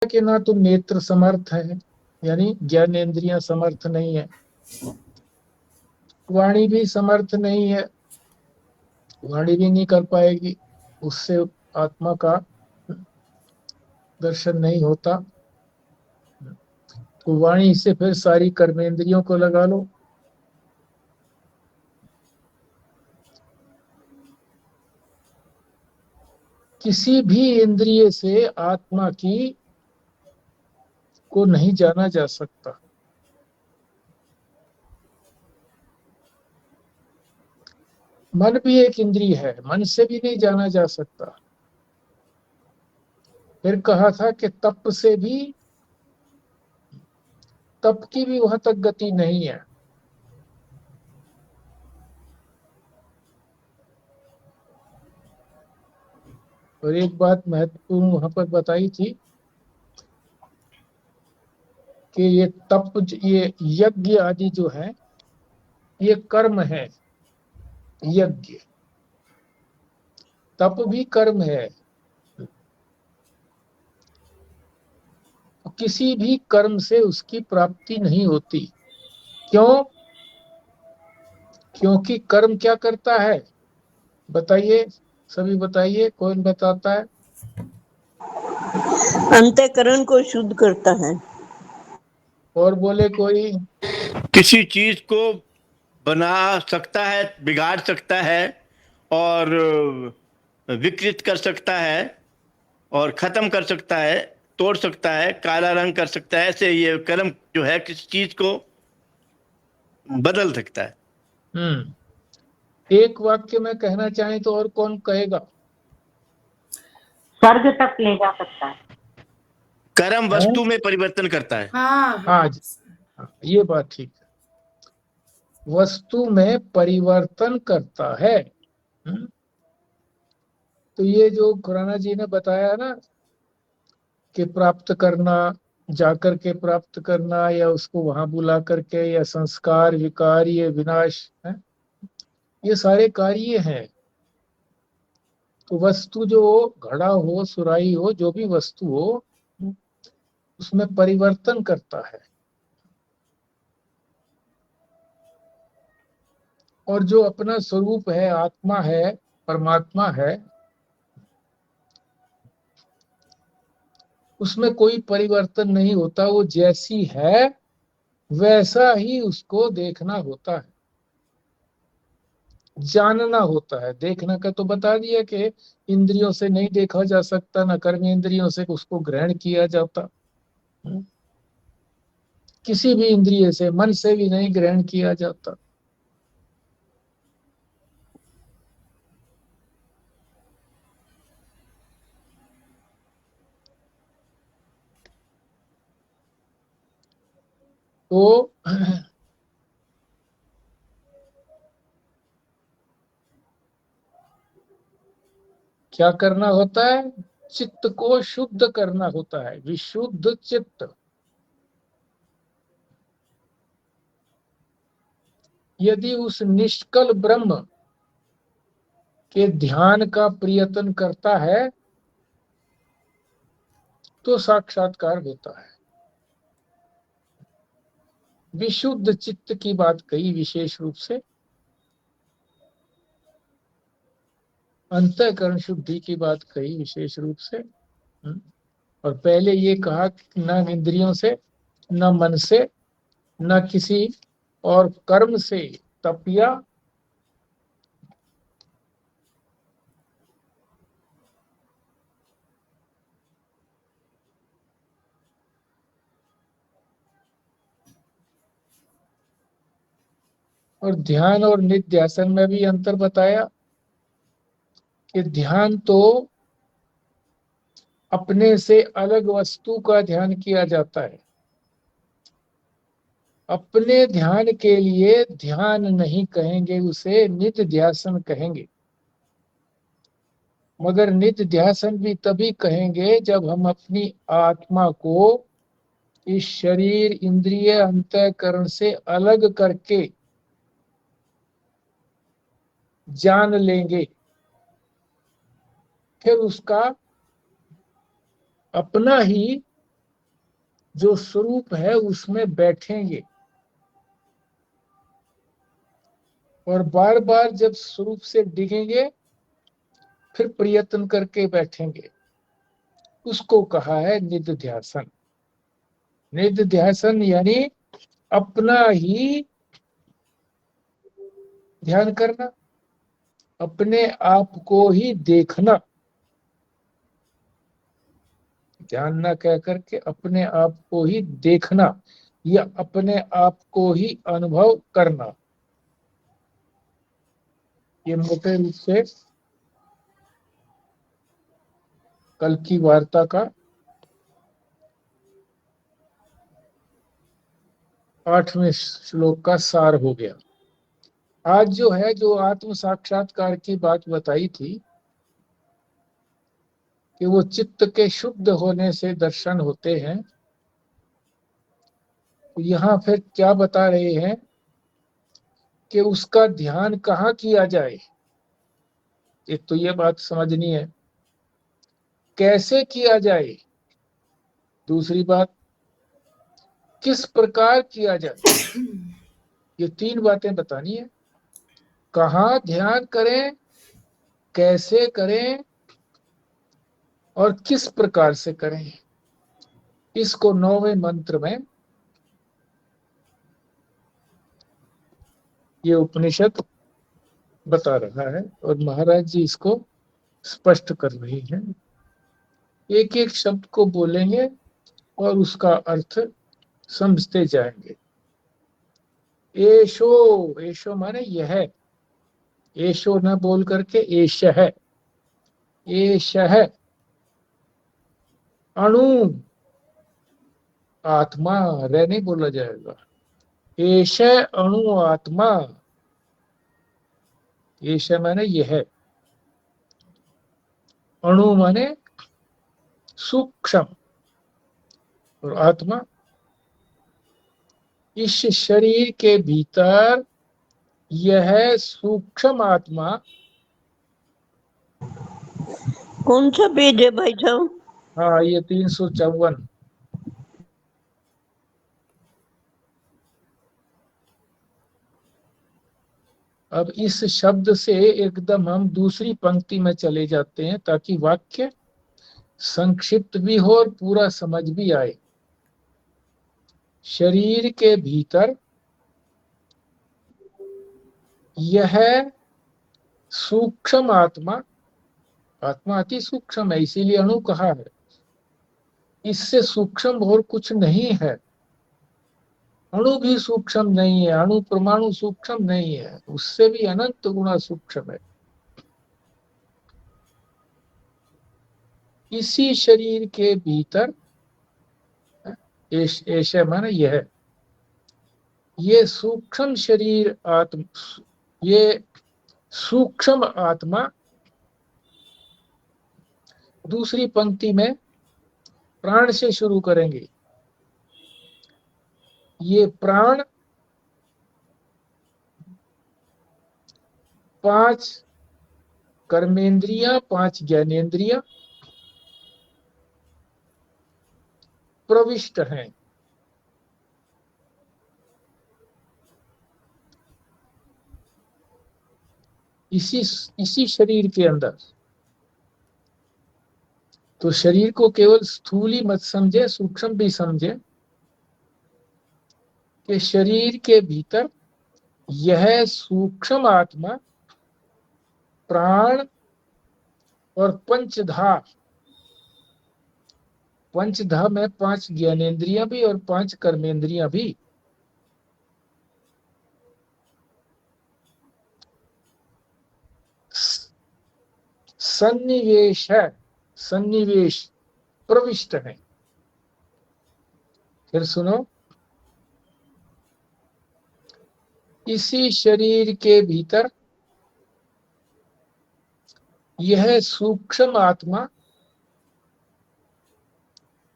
कि ना तो नेत्र समर्थ है, यानी ज्ञानेंद्रियां समर्थ नहीं है, वाणी भी समर्थ नहीं है, वाणी भी नहीं कर पाएगी, उससे आत्मा का दर्शन नहीं होता। तो वाणी से फिर सारी कर्मेंद्रियों को लगा लो। किसी भी इंद्रिय से आत्मा की को नहीं जाना जा सकता। मन भी एक इंद्रिय है, मन से भी नहीं जाना जा सकता। फिर कहा था कि तप से भी, तप की भी वहां तक गति नहीं है। और एक बात महत्वपूर्ण वहां पर बताई थी कि ये तप, ये यज्ञ आदि जो है, ये कर्म है। यज्ञ, तप भी कर्म है। किसी भी कर्म से उसकी प्राप्ति नहीं होती। क्यों? क्योंकि कर्म क्या करता है? बताइए, सभी बताइए, कौन बताता है? अंतःकरण को शुद्ध करता है। और बोले कोई? किसी चीज को बना सकता है, बिगाड़ सकता है, और विकृत कर सकता है, और खत्म कर सकता है, तोड़ सकता है, काला रंग कर सकता है। ऐसे ये कर्म जो है किसी चीज को बदल सकता है। एक वाक्य में कहना चाहें तो और कौन कहेगा? स्वर्ग तक ले जा सकता है। कर्म वस्तु में परिवर्तन करता है। हाँ जी, ये बात ठीक है, वस्तु में परिवर्तन करता है। तो ये जो खुराना जी ने बताया ना कि प्राप्त करना, जाकर के प्राप्त करना, या उसको वहां बुला करके, या संस्कार विकार, ये विनाश है, ये सारे कार्य हैं। तो वस्तु जो घड़ा हो, सुराही हो, जो भी वस्तु हो, उसमें परिवर्तन करता है। और जो अपना स्वरूप है, आत्मा है, परमात्मा है, उसमें कोई परिवर्तन नहीं होता। वो जैसी है वैसा ही उसको देखना होता है, जानना होता है। देखने का तो बता दिया कि इंद्रियों से नहीं देखा जा सकता, न कर्म इंद्रियों से उसको ग्रहण किया जाता, किसी भी इंद्रिय से, मन से भी नहीं ग्रहण किया जाता। तो क्या करना होता है? चित्त को शुद्ध करना होता है, विशुद्ध चित्त। यदि उस निष्कल ब्रह्म के ध्यान का प्रयत्न करता है तो साक्षात्कार होता है। विशुद्ध चित्त की बात कही विशेष रूप से, अंतःकरण शुद्धि की बात कही विशेष रूप से। और पहले ये कहा कि न इंद्रियों से, न मन से, न किसी और कर्म से तपिया, और ध्यान और निध्यासन में भी अंतर बताया कि ध्यान तो अपने से अलग वस्तु का ध्यान किया जाता है। अपने ध्यान के लिए ध्यान नहीं कहेंगे, उसे निध्यासन कहेंगे। मगर निध्यासन भी तभी कहेंगे जब हम अपनी आत्मा को इस शरीर, इंद्रिय, अंतःकरण से अलग करके जान लेंगे। फिर उसका अपना ही जो स्वरूप है उसमें बैठेंगे, और बार बार जब स्वरूप से डिगेंगे फिर प्रयत्न करके बैठेंगे, उसको कहा है निधिध्यासन। निधिध्यासन यानी अपना ही ध्यान करना, अपने आप को ही देखना, ध्यान न कह करके अपने आप को ही देखना या अपने आप को ही अनुभव करना। ये मोटे रूप से कल की वार्ता का 8वें श्लोक का सार हो गया। आज जो है, जो आत्म साक्षात्कार की बात बताई थी कि वो चित्त के शुद्ध होने से दर्शन होते हैं, तो यहाँ फिर क्या बता रहे हैं कि उसका ध्यान कहाँ किया जाए। एक तो ये बात समझनी है, कैसे किया जाए, दूसरी बात किस प्रकार किया जाए। ये 3 बातें बतानी है। कहाँ ध्यान करें, कैसे करें और किस प्रकार से करें। इसको 9वें मंत्र में ये उपनिषद बता रहा है और महाराज जी इसको स्पष्ट कर रहे हैं। एक एक शब्द को बोलेंगे और उसका अर्थ समझते जाएंगे। एशो, एशो माने यह, एशो न बोल करके एश है, एश है अणु आत्मा, रे नहीं बोला जाएगा। एश अणु आत्मा, एश माने यह, अणु माने सूक्ष्म और आत्मा। इस शरीर के भीतर यह सूक्ष्म आत्मा, कौन सा पेज है भाई साहब? हाँ ये 354। अब इस शब्द से एकदम हम दूसरी पंक्ति में चले जाते हैं ताकि वाक्य संक्षिप्त भी हो और पूरा समझ भी आए। शरीर के भीतर यह सूक्ष्म आत्मा, आत्मा अति सूक्ष्म है इसीलिए अणु कहा है, इससे सूक्ष्म और कुछ नहीं है। अणु भी सूक्ष्म नहीं है, अणु परमाणु सूक्ष्म नहीं है, उससे भी अनंत गुना सूक्ष्म है। इसी शरीर के भीतर ऐसे माने यह, ये सूक्ष्म शरीर आत्मा, ये सूक्ष्म आत्मा, दूसरी पंक्ति में प्राण से शुरू करेंगे। ये प्राण 5 कर्मेंद्रियां, 5 ज्ञानेंद्रियां प्रविष्ट हैं। इसी शरीर के अंदर। तो शरीर को केवल स्थूल ही मत समझे, सूक्ष्म भी समझे कि शरीर के भीतर यह सूक्ष्म आत्मा, प्राण और पंचधा, पंचधा में 5 ज्ञानेंद्रियां भी और 5 कर्मेंद्रियां भी, सन्निवेश है, सन्निवेश प्रविष्ट है। फिर सुनो, इसी शरीर के भीतर यह सूक्ष्म आत्मा,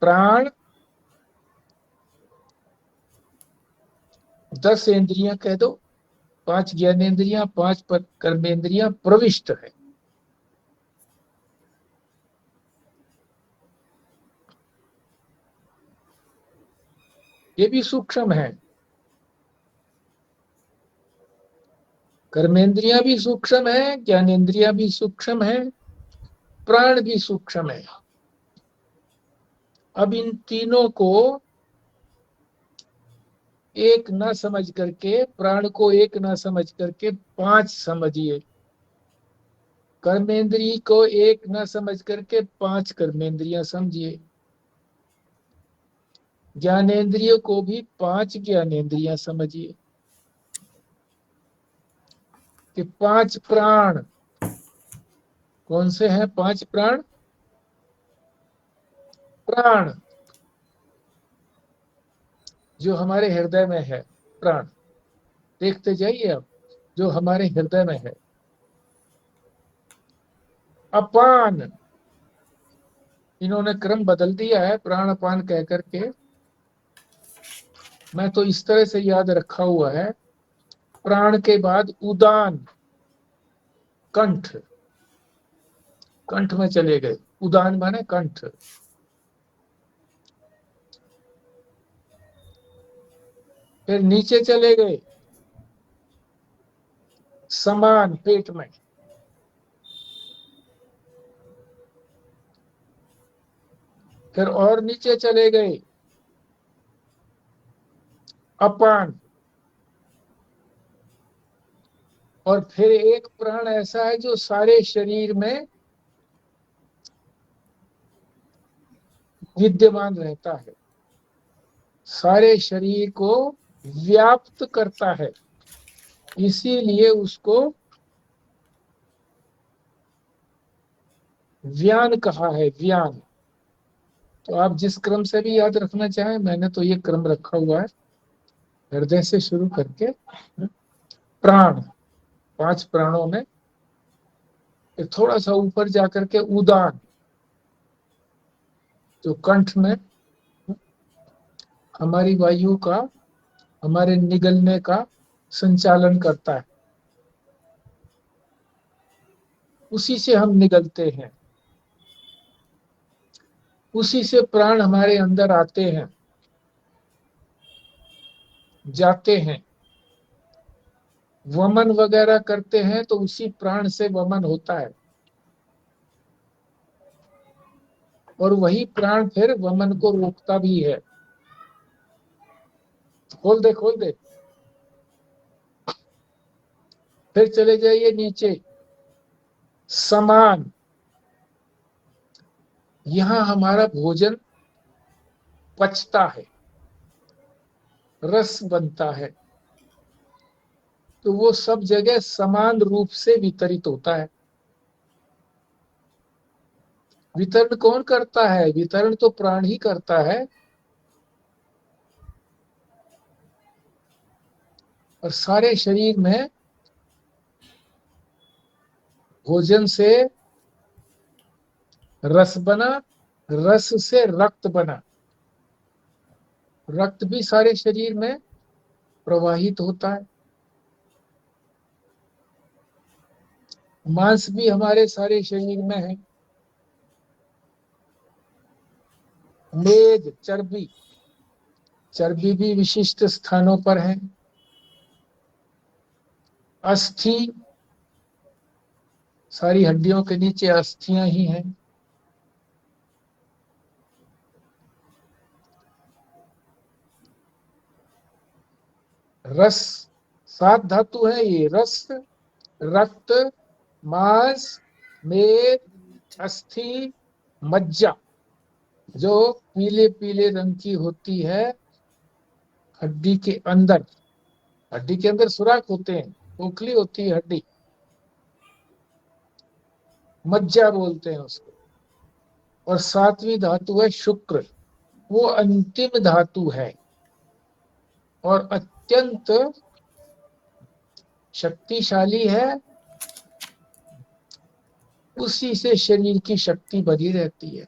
प्राण, 10 इंद्रियां कह दो, 5 ज्ञानेंद्रियां, 5 कर्मेंद्रियां प्रविष्ट है। ये भी सूक्ष्म है। कर्मेंद्रियां भी सूक्ष्म है, ज्ञानेंद्रियां भी सूक्ष्म है, प्राण भी सूक्ष्म है। अब इन तीनों को एक न समझ करके, प्राण को एक न समझ करके पांच समझिए, कर्मेंद्रिय को एक न समझ करके पांच कर्मेंद्रियां समझिए, ज्ञानेंद्रिय को भी पांच ज्ञानेंद्रियां समझिए, कि पांच प्राण कौन से हैं? पांच प्राण, प्राण जो हमारे हृदय में है, प्राण देखते जाइए आप, जो हमारे हृदय में है। अपान, इन्होंने क्रम बदल दिया है प्राण अपान कह करके, मैं तो इस तरह से याद रखा हुआ है, प्राण के बाद उदान, कंठ, कंठ में चले गए, उदान माने कंठ, फिर नीचे चले गए समान, पेट में, फिर और नीचे चले गए अपान, और फिर एक प्राण ऐसा है जो सारे शरीर में विद्यमान रहता है, सारे शरीर को व्याप्त करता है, इसीलिए उसको व्यान कहा है, व्यान। तो आप जिस क्रम से भी याद रखना चाहें, मैंने तो ये क्रम रखा हुआ है, हृदय से शुरू करके प्राण, पांच प्राणों में थोड़ा सा ऊपर जाकर के उदान, जो कंठ में हमारी वायु का, हमारे निगलने का संचालन करता है, उसी से हम निगलते हैं, उसी से प्राण हमारे अंदर आते हैं, जाते हैं, वमन वगैरह करते हैं, तो उसी प्राण से वमन होता है, और वही प्राण फिर वमन को रोकता भी है। खोल दे, खोल दे। फिर चले जाइए नीचे, समान, यहां हमारा भोजन पचता है, रस बनता है, तो वो सब जगह समान रूप से वितरित होता है। वितरण कौन करता है? वितरण तो प्राण ही करता है, और सारे शरीर में भोजन से रस बना, रस से रक्त बना, रक्त भी सारे शरीर में प्रवाहित होता है, मांस भी हमारे सारे शरीर में है, मेद, चर्बी, चर्बी भी विशिष्ट स्थानों पर है, अस्थि, सारी हड्डियों के नीचे अस्थियां ही हैं, रस, सात धातु है ये, रस, रक्त, मांस, मेद, अस्थि, मज्जा, जो पीले पीले रंग की होती है हड्डी के अंदर, हड्डी के अंदर सुराख होते हैं, खोखली होती है हड्डी, मज्जा बोलते हैं उसको। और सातवीं धातु है शुक्र, वो अंतिम धातु है और अत्यंत शक्तिशाली है, उसी से शरीर की शक्ति बनी रहती है।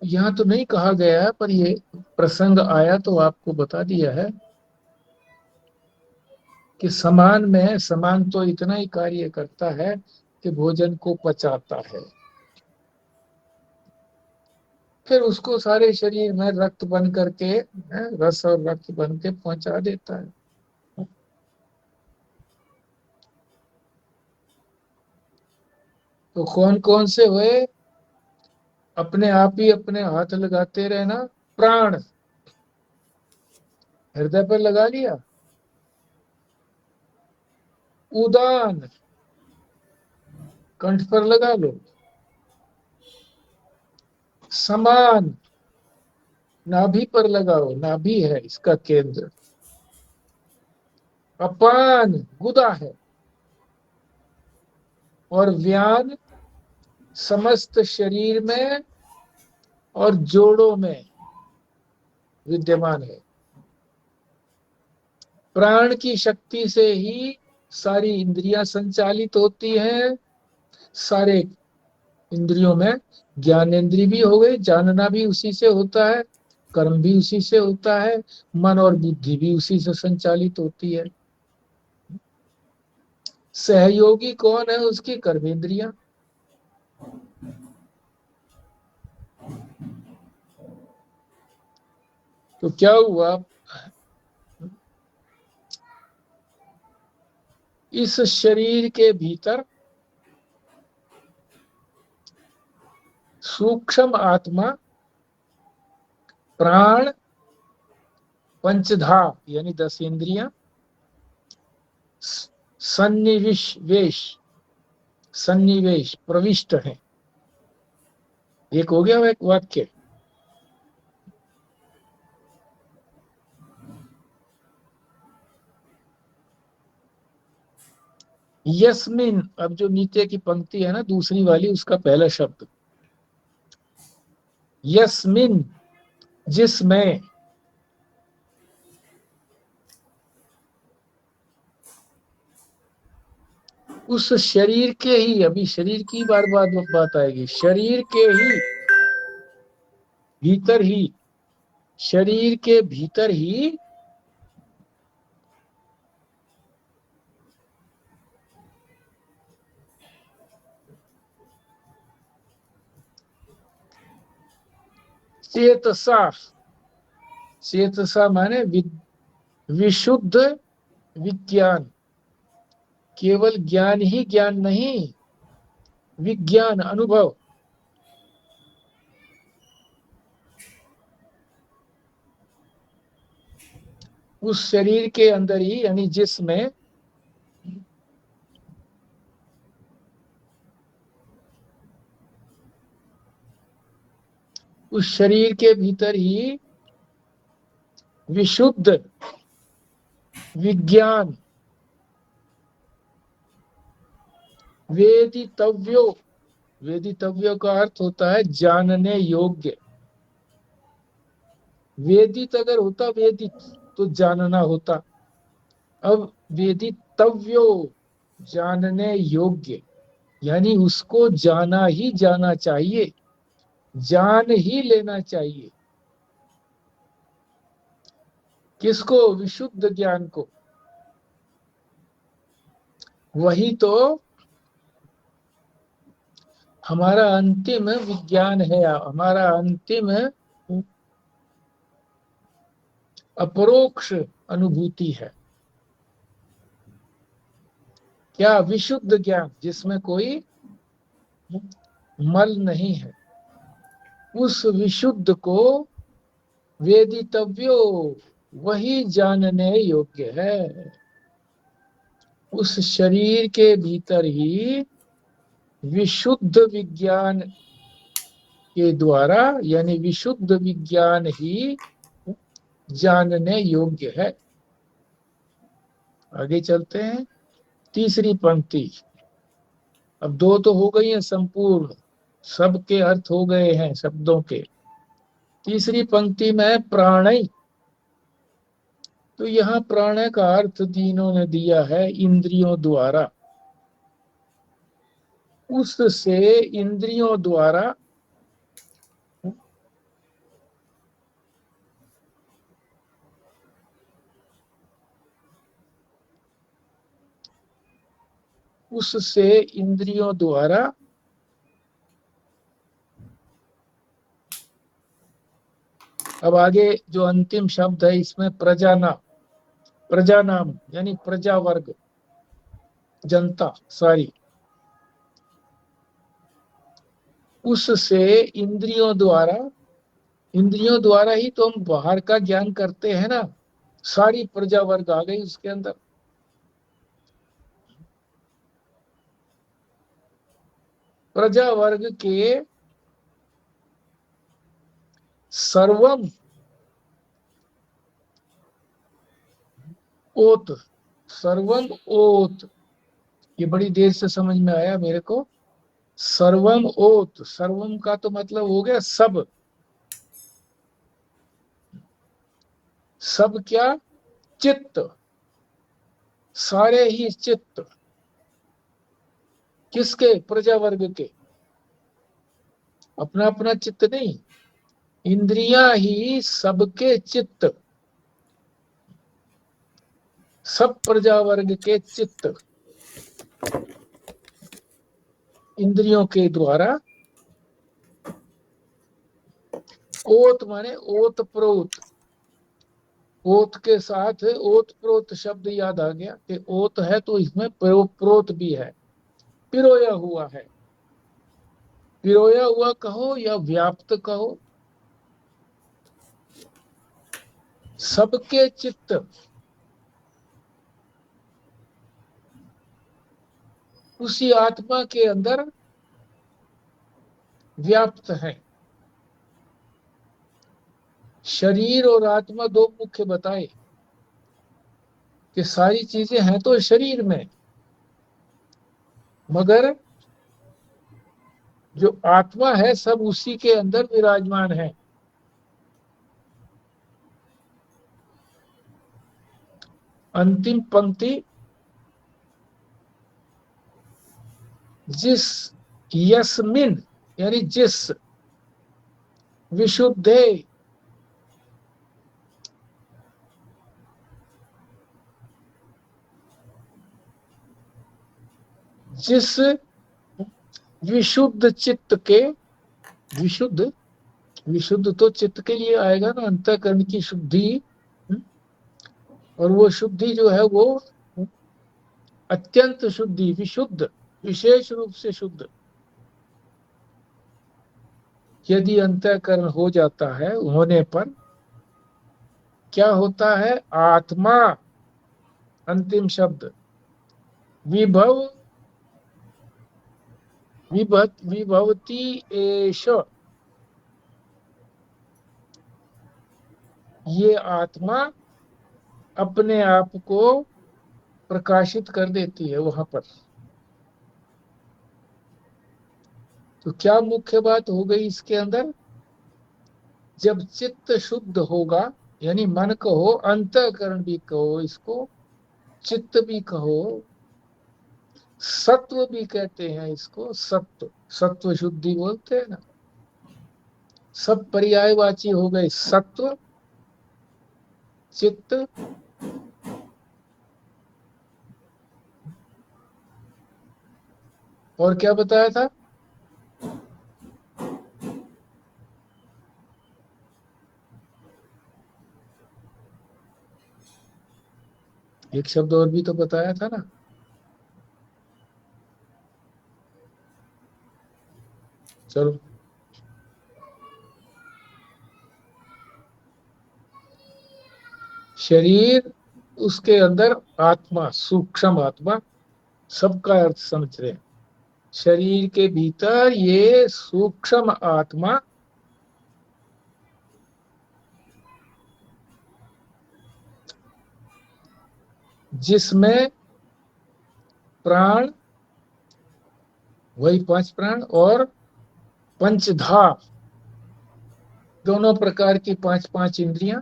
यहाँ तो नहीं कहा गया है, पर ये प्रसंग आया तो आपको बता दिया है कि समान में, समान तो इतना ही कार्य करता है कि भोजन को पचाता है, फिर उसको सारे शरीर में रक्त बन करके, रस और रक्त बन के पहुंचा देता है। तो कौन कौन से हुए? अपने आप ही अपने हाथ लगाते रहना। प्राण हृदय पर लगा लिया। उदान कंठ पर लगा लो। समान नाभि पर लगाओ, नाभि है इसका केंद्र। अपान गुदा है। और व्यान समस्त शरीर में और जोड़ों में विद्यमान है। प्राण की शक्ति से ही सारी इंद्रियां संचालित होती हैं। सारे इंद्रियों में ज्ञानेंद्रिय भी हो गए, जानना भी उसी से होता है, कर्म भी उसी से होता है, मन और बुद्धि भी उसी से संचालित होती है। सहयोगी कौन है उसकी? कर्मेंद्रियां। तो क्या हुआ? इस शरीर के भीतर सूक्ष्म आत्मा, प्राण, पंचधा यानी 10 इंद्रियां, सन्निवेश प्रविष्ट है। एक हो गया एक वाक्य। यस्मिन, अब जो नीचे की पंक्ति है ना दूसरी वाली, उसका पहला शब्द यस्मिन, जिसमें, उस शरीर के ही, अभी शरीर की बार बात आएगी, शरीर के ही भीतर ही, शरीर के भीतर ही चेतसा, चेतसा माने विशुद्ध विज्ञान। केवल ज्ञान ही ज्ञान नहीं, विज्ञान अनुभव। उस शरीर के अंदर ही यानी जिसमें उस शरीर के भीतर ही विशुद्ध विज्ञान, वेदितव्यो, वेदितव्यो का अर्थ होता है जानने योग्य। वेदित अगर होता वेदित तो जानना होता, अब वेदितव्यो जानने योग्य, यानी उसको जाना ही जाना चाहिए, जान ही लेना चाहिए। किसको? विशुद्ध ज्ञान को। वही तो हमारा अंतिम विज्ञान है, हमारा अंतिम अपरोक्ष अनुभूति है। क्या? विशुद्ध ज्ञान जिसमें कोई मल नहीं है। उस विशुद्ध को वेदितव्यो, वही जानने योग्य है। उस शरीर के भीतर ही विशुद्ध विज्ञान के द्वारा, यानी विशुद्ध विज्ञान ही जानने योग्य है। आगे चलते हैं। तीसरी पंक्ति, अब 2 तो हो गई है संपूर्ण, सबके अर्थ हो गए हैं शब्दों के। तीसरी पंक्ति में प्राणय, तो यहाँ प्राणय का अर्थ तीनों ने दिया है इंद्रियों द्वारा। उससे इंद्रियों द्वारा उससे इंद्रियों द्वारा अब आगे जो अंतिम शब्द है इसमें प्रजा नाम यानी प्रजा वर्ग, जनता सारी, उससे इंद्रियों द्वारा ही तो हम बाहर का ज्ञान करते हैं ना। सारी प्रजा वर्ग आ गई उसके अंदर। प्रजा वर्ग के सर्वम ओत, सर्वम ओत, ये बड़ी देर से समझ में आया मेरे को। सर्वम ओत, सर्वम का तो मतलब हो गया सब। सब क्या? चित्त, सारे ही चित्त। किसके? प्रजा वर्ग के। अपना अपना चित्त नहीं, इंद्रियां ही सबके चित्त, सब प्रजा वर्ग के चित्त इंद्रियों के द्वारा। ओत माने ओत प्रोत, ओत के साथ ओत प्रोत शब्द याद आ गया कि ओत है तो इसमें प्रोत भी है, पिरोया हुआ है। पिरोया हुआ कहो या व्याप्त कहो, सबके चित्त उसी आत्मा के अंदर व्याप्त है। शरीर और आत्मा दो मुख्य बताए कि सारी चीजें हैं तो शरीर में, मगर जो आत्मा है सब उसी के अंदर विराजमान है। अंतिम पंक्ति, जिस यस्मिन यानी जिस विशुद्धे, जिस विशुद्ध चित्त के, विशुद्ध विशुद्ध तो चित्त के लिए आएगा ना, अंतःकरण की शुद्धि। और वो शुद्धि जो है वो अत्यंत शुद्धि, विशुद्ध, विशेष रूप से शुद्ध यदि अंतःकरण हो जाता है, होने पर क्या होता है? आत्मा, अंतिम शब्द, विभवती एष, ये आत्मा अपने आप को प्रकाशित कर देती है वहां पर। तो क्या मुख्य बात हो गई इसके अंदर? जब चित्त शुद्ध होगा, यानी मन कहो, अंतःकरण भी कहो, इसको चित्त भी कहो, सत्व भी कहते हैं इसको, सत्व, सत्व शुद्धि बोलते हैं ना। सब पर्यायवाची हो गए, सत्व, चित्त, और क्या बताया था? एक शब्द और भी तो बताया था ना। चलो, शरीर, उसके अंदर आत्मा, सूक्ष्म आत्मा, सबका अर्थ समझ रहे हैं। शरीर के भीतर ये सूक्ष्म आत्मा जिसमें प्राण, वही 5 प्राण और पंचधा, दोनों प्रकार की 5 इंद्रियां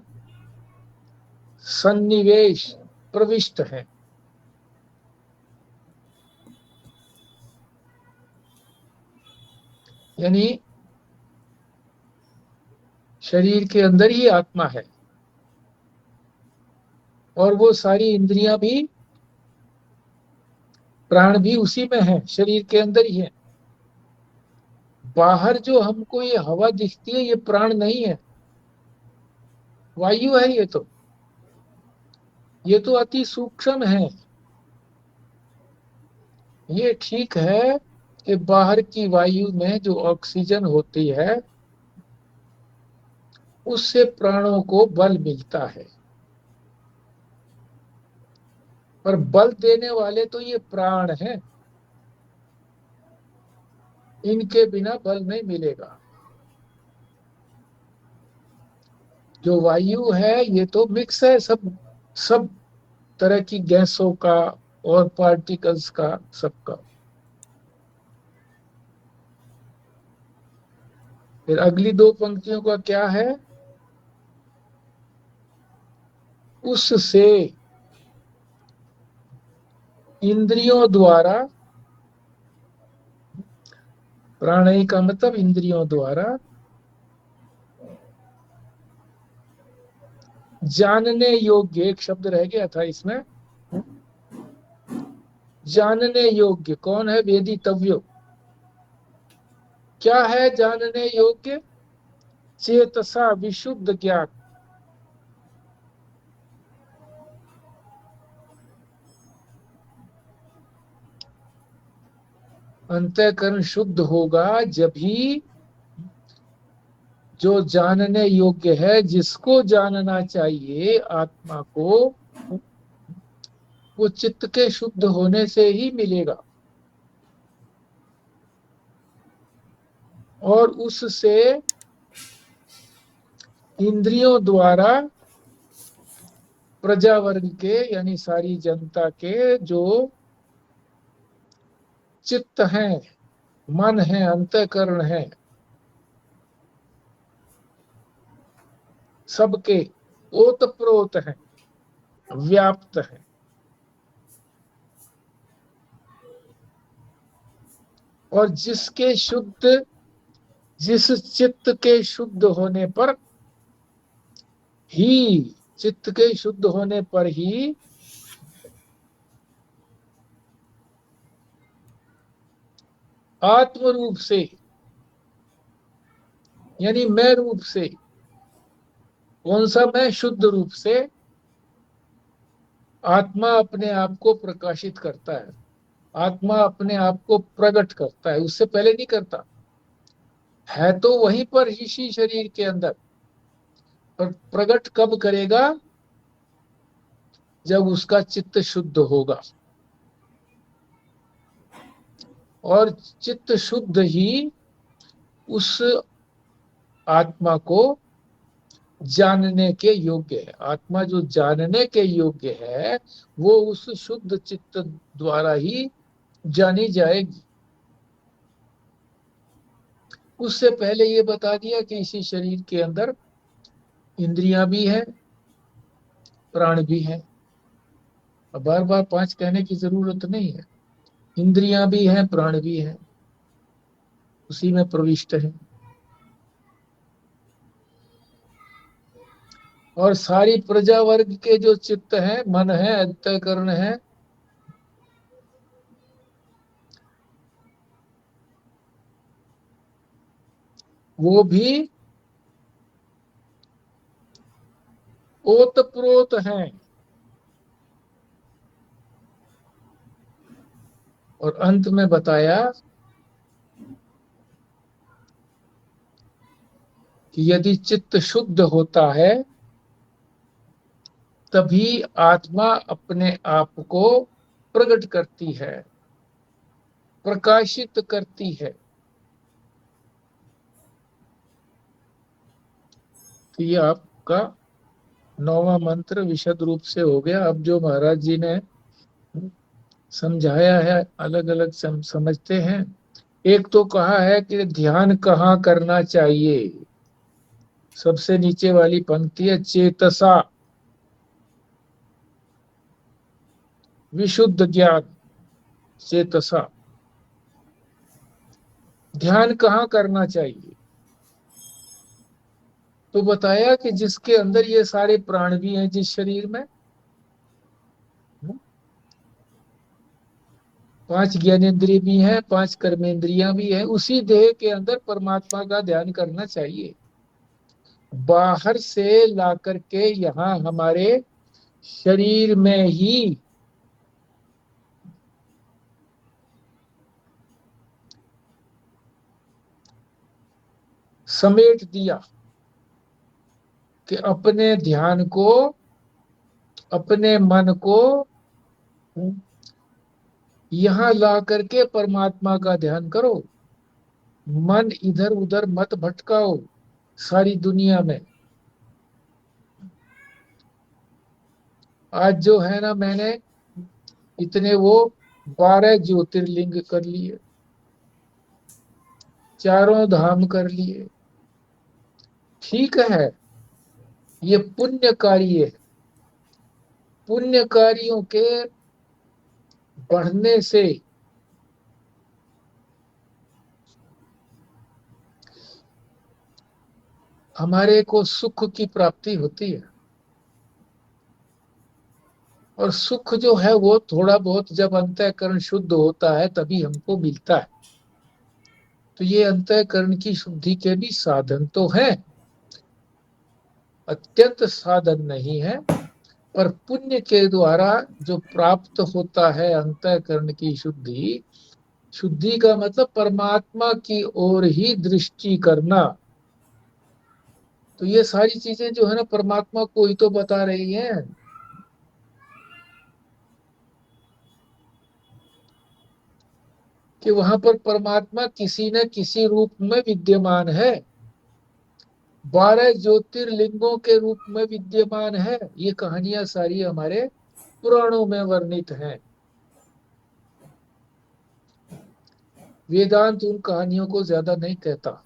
सन्निवेश प्रविष्ट है। यानी शरीर के अंदर ही आत्मा है और वो सारी इंद्रियां भी, प्राण भी उसी में है, शरीर के अंदर ही है। बाहर जो हमको ये हवा दिखती है ये प्राण नहीं है, वायु है ये तो अति सूक्ष्म है। ये ठीक है कि बाहर की वायु में जो ऑक्सीजन होती है उससे प्राणों को बल मिलता है, पर बल देने वाले तो ये प्राण हैं, इनके बिना बल नहीं मिलेगा। जो वायु है ये तो मिक्स है, सब सब तरह की गैसों का और पार्टिकल्स का, सबका। फिर अगली दो पंक्तियों का क्या है? उससे इंद्रियों द्वारा, प्राणी का मतलब इंद्रियों द्वारा जानने योग्य, एक शब्द रह गया था इसमें, जानने योग्य कौन है? वेदितव्यो। क्या है जानने योग्य? चेतसा विशुद्ध ज्ञान। अंतःकरण शुद्ध होगा जब ही जो जानने योग्य है, जिसको जानना चाहिए आत्मा को, वो चित्त के शुद्ध होने से ही मिलेगा। और उससे इंद्रियों द्वारा प्रजा वर्ग के यानी सारी जनता के जो चित्त हैं, मन है, अंतःकरण है, सबके ओतप्रोत हैं, व्याप्त हैं। और जिस चित्त के शुद्ध होने पर ही, चित्त के शुद्ध होने पर ही आत्म रूप से यानी मैं रूप से, कौन सा मैं? शुद्ध रूप से आत्मा अपने आप को प्रकाशित करता है, आत्मा अपने आप को प्रकट करता है, उससे पहले नहीं करता है। तो वहीं पर इसी शरीर के अंदर, पर प्रकट कब करेगा? जब उसका चित्त शुद्ध होगा। और चित्त शुद्ध ही उस आत्मा को जानने के योग्य है। आत्मा जो जानने के योग्य है वो उस शुद्ध चित्त द्वारा ही जानी जाएगी। उससे पहले ये बता दिया कि इसी शरीर के अंदर इंद्रियां भी हैं, प्राण भी हैं। अब बार बार पांच कहने की जरूरत नहीं है। इंद्रियां भी हैं, प्राण भी हैं, उसी में प्रविष्ट है। और सारी प्रजा वर्ग के जो चित्त हैं, मन है, अंतःकरण है, वो भी ओतप्रोत हैं। और अंत में बताया कि यदि चित्त शुद्ध होता है तभी आत्मा अपने आप को प्रकट करती है, प्रकाशित करती है। तो ये आपका 9वां मंत्र विशद रूप से हो गया। अब जो महाराज जी ने समझाया है अलग अलग समझते हैं। एक तो कहा है कि ध्यान कहाँ करना चाहिए। सबसे नीचे वाली पंक्ति है, चेतसा विशुद्ध ज्ञान। चेतसा, ध्यान कहाँ करना चाहिए? तो बताया कि जिसके अंदर ये सारे प्राण भी हैं, जिस शरीर में 5 ज्ञानेंद्रिय भी हैं, 5 कर्मेंद्रियां भी हैं, उसी देह के अंदर परमात्मा का ध्यान करना चाहिए। बाहर से ला करके यहाँ हमारे शरीर में ही समेट दिया कि अपने ध्यान को, अपने मन को यहां ला करके परमात्मा का ध्यान करो। मन इधर उधर मत भटकाओ सारी दुनिया में। आज जो है ना, मैंने इतने वो 12 ज्योतिर्लिंग कर लिए, चारों धाम कर लिए, ठीक है, ये पुण्य कार्य है। पुण्य कार्यों के बढ़ने से हमारे को सुख की प्राप्ति होती है। और सुख जो है वो थोड़ा बहुत जब अंतःकरण शुद्ध होता है तभी हमको मिलता है। तो ये अंतःकरण की शुद्धि के भी साधन तो हैं, अत्यंत साधन नहीं है, पर पुण्य के द्वारा जो प्राप्त होता है अंतःकरण की शुद्धि, शुद्धि का मतलब परमात्मा की ओर ही दृष्टि करना। तो ये सारी चीजें जो है ना परमात्मा को ही तो बता रही हैं। कि वहां पर परमात्मा किसी न किसी रूप में विद्यमान है, 12 ज्योतिर्लिंगों के रूप में विद्यमान है। ये कहानियां सारी हमारे पुराणों में वर्णित हैं। वेदांत उन कहानियों को ज्यादा नहीं कहता।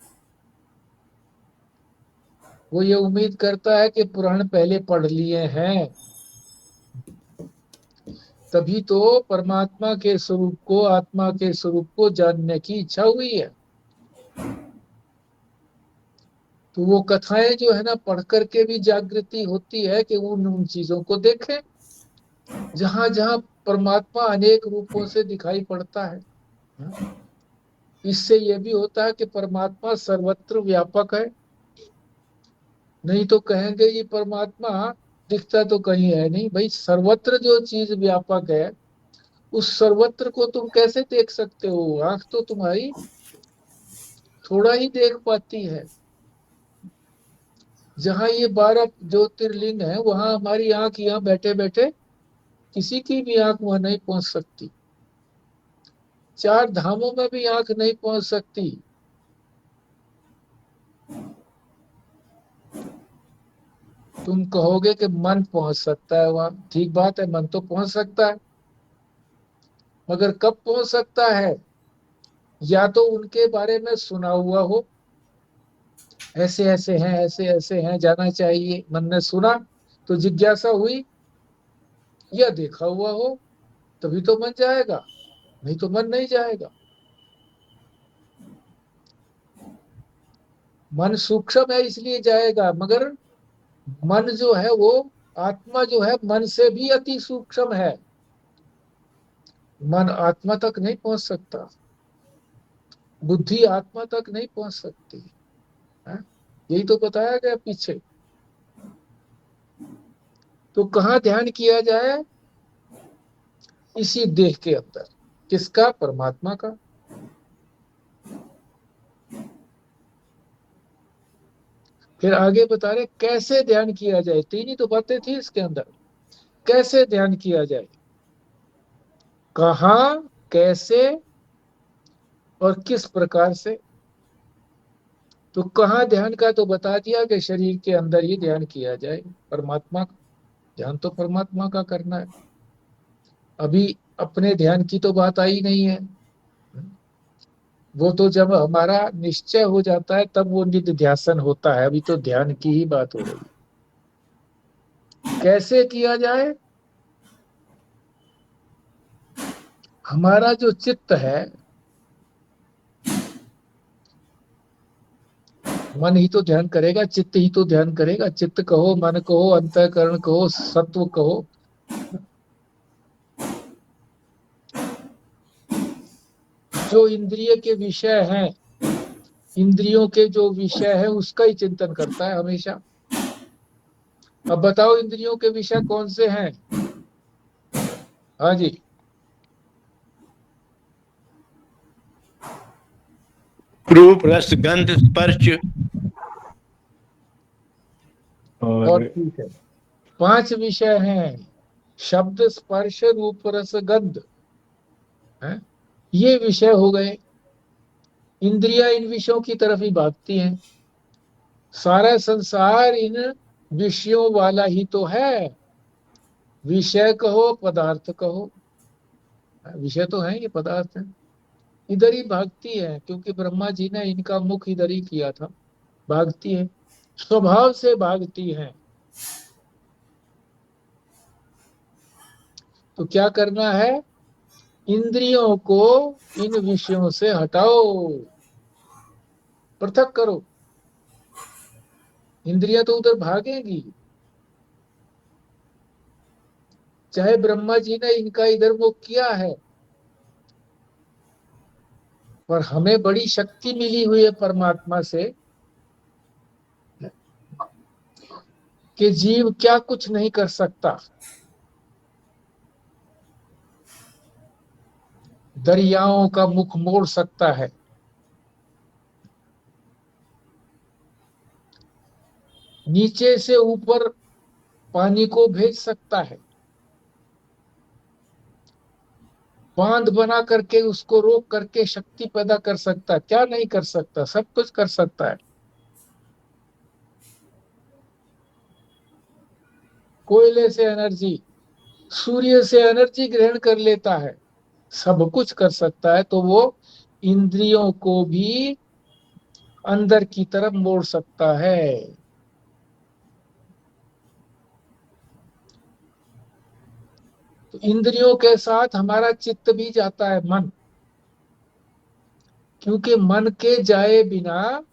वो ये उम्मीद करता है कि पुराण पहले पढ़ लिए हैं, तभी तो परमात्मा के स्वरूप को, आत्मा के स्वरूप को जानने की इच्छा हुई है। तो वो कथाएं जो है ना पढ़ करके भी जागृति होती है कि उन चीजों को देखें जहां जहां परमात्मा अनेक रूपों से दिखाई पड़ता है। इससे यह भी होता है कि परमात्मा सर्वत्र व्यापक है। नहीं तो कहेंगे ये परमात्मा दिखता तो कहीं है नहीं। भाई सर्वत्र जो चीज व्यापक है, उस सर्वत्र को तुम कैसे देख सकते हो? आंख तो तुम्हारी थोड़ा ही देख पाती है। जहां ये 12 ज्योतिर्लिंग है वहां हमारी आंख यहाँ बैठे बैठे किसी की भी आंख वहां नहीं पहुंच सकती। 4 धामों में भी आंख नहीं पहुंच सकती। तुम कहोगे कि मन पहुंच सकता है वहां, ठीक बात है, मन तो पहुंच सकता है, मगर कब पहुंच सकता है? या तो उनके बारे में सुना हुआ हो, ऐसे ऐसे हैं, ऐसे ऐसे हैं, जाना चाहिए, मन ने सुना तो जिज्ञासा हुई, या देखा हुआ हो तभी तो मन जाएगा, नहीं तो मन नहीं जाएगा। मन सूक्ष्म है इसलिए जाएगा, मगर मन जो है वो, आत्मा जो है मन से भी अति सूक्ष्म है। मन आत्मा तक नहीं पहुंच सकता, बुद्धि आत्मा तक नहीं पहुंच सकती है? यही तो बताया गया पीछे। तो कहाँ ध्यान किया जाए? इसी देह के अंदर। किसका? परमात्मा का। फिर आगे बता रहे कैसे ध्यान किया जाए। 3 ही तो बातें थी इसके अंदर। कैसे ध्यान किया जाए, कहाँ, कैसे और किस प्रकार से। तो कहाँ ध्यान का तो बता दिया कि शरीर के अंदर ही ध्यान किया जाए परमात्मा का। ध्यान तो परमात्मा का करना है। अभी अपने ध्यान की तो बात आई नहीं है। वो तो जब हमारा निश्चय हो जाता है तब वो निधिध्यासन होता है। अभी तो ध्यान की ही बात हो रही है। कैसे किया जाए? हमारा जो चित्त है, मन ही तो ध्यान करेगा, चित्त ही तो ध्यान करेगा। चित्त कहो, मन कहो, अंतःकरण कहो, सत्व कहो, जो इंद्रिय के विषय हैं इंद्रियों के जो विषय है उसका ही चिंतन करता है हमेशा। अब बताओ इंद्रियों के विषय कौन से हैं? हाँ जी। रूप रस गंध स्पर्श और और ठीक है, 5 विषय हैं, शब्द स्पर्श रूप रस गंध है, ये विषय हो गए। इंद्रियां इन विषयों की तरफ ही भागती हैं। सारा संसार इन विषयों वाला ही तो है। विषय कहो पदार्थ कहो, विषय तो है, ये पदार्थ है, इधर ही भागती है, क्योंकि ब्रह्मा जी ने इनका मुख इधर ही किया था। भागती है, स्वभाव से भागती है। तो क्या करना है? इंद्रियों को इन विषयों से हटाओ, पृथक करो। इंद्रियां तो उधर भागेंगी। चाहे ब्रह्मा जी ने इनका इधर मुख किया है, पर हमें बड़ी शक्ति मिली हुई है परमात्मा से कि जीव क्या कुछ नहीं कर सकता। दरियाओं का मुख मोड़ सकता है, नीचे से ऊपर पानी को भेज सकता है, बांध बना करके उसको रोक करके शक्ति पैदा कर सकता है। क्या नहीं कर सकता? सब कुछ कर सकता है। कोयले से एनर्जी, सूर्य से एनर्जी ग्रहण कर लेता है, सब कुछ कर सकता है। तो वो इंद्रियों को भी अंदर की तरफ मोड़ सकता है। तो इंद्रियों के साथ हमारा चित्त भी जाता है, मन, क्योंकि मन के जाए बिना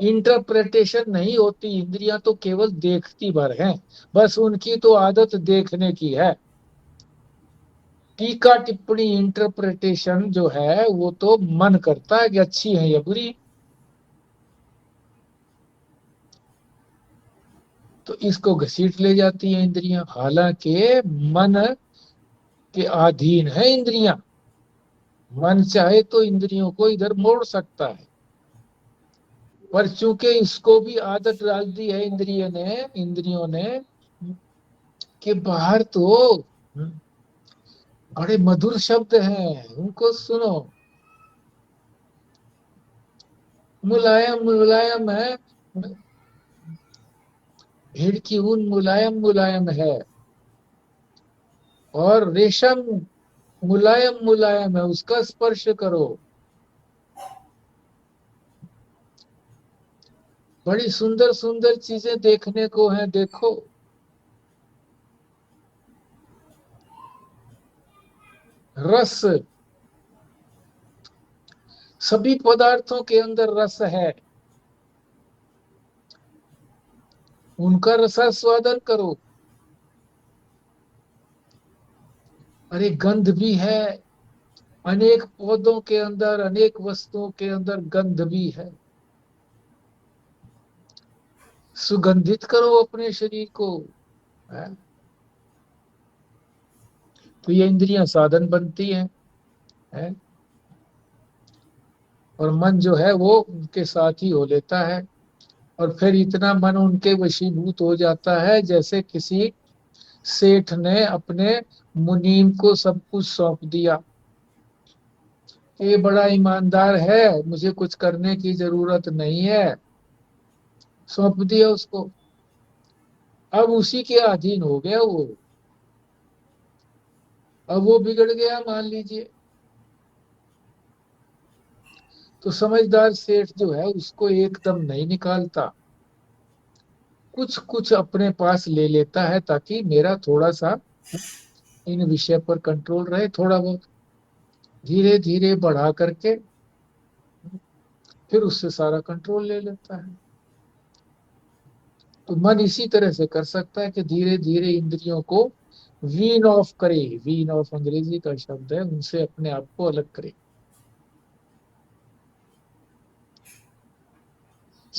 इंटरप्रिटेशन नहीं होती। इंद्रियां तो केवल देखती भर हैं, बस उनकी तो आदत देखने की है। टीका टिप्पणी इंटरप्रिटेशन जो है वो तो मन करता है कि अच्छी है या बुरी। तो इसको घसीट ले जाती है इंद्रियां, हालांकि मन के अधीन है इंद्रियां। मन चाहे तो इंद्रियों को इधर मोड़ सकता है, पर चूंकि इसको भी आदत डाल दी है इंद्रियों ने कि बाहर तो बड़े मधुर शब्द हैं, उनको सुनो, मुलायम मुलायम है, भेड़ की ऊन मुलायम मुलायम है, और रेशम मुलायम मुलायम है, उसका स्पर्श करो। बड़ी सुंदर सुंदर चीजें देखने को हैं, देखो। रस, सभी पदार्थों के अंदर रस है, उनका रसास्वादन करो। अरे गंध भी है, अनेक पौधों के अंदर, अनेक वस्तुओं के अंदर गंध भी है। सुगंधित करो अपने शरीर को, है? तो ये इंद्रियां साधन बनती हैं, है? और मन जो है वो उनके साथ ही हो लेता है, और फिर इतना मन उनके वशीभूत हो जाता है जैसे किसी सेठ ने अपने मुनीम को सब कुछ सौंप दिया। ये बड़ा ईमानदार है, मुझे कुछ करने की जरूरत नहीं है, सौंप दिया उसको। अब उसी के अधीन हो गया वो, अब वो बिगड़ गया मान लीजिए। तो समझदार सेठ जो है उसको एकदम नहीं निकालता, कुछ कुछ अपने पास ले लेता है ताकि मेरा थोड़ा सा इन विषय पर कंट्रोल रहे, थोड़ा बहुत धीरे धीरे बढ़ा करके फिर उससे सारा कंट्रोल ले लेता है। तो मन इसी तरह से कर सकता है कि धीरे धीरे इंद्रियों को वीन ऑफ करे। वीन ऑफ अंग्रेजी का शब्द है, उनसे अपने आप को अलग करे।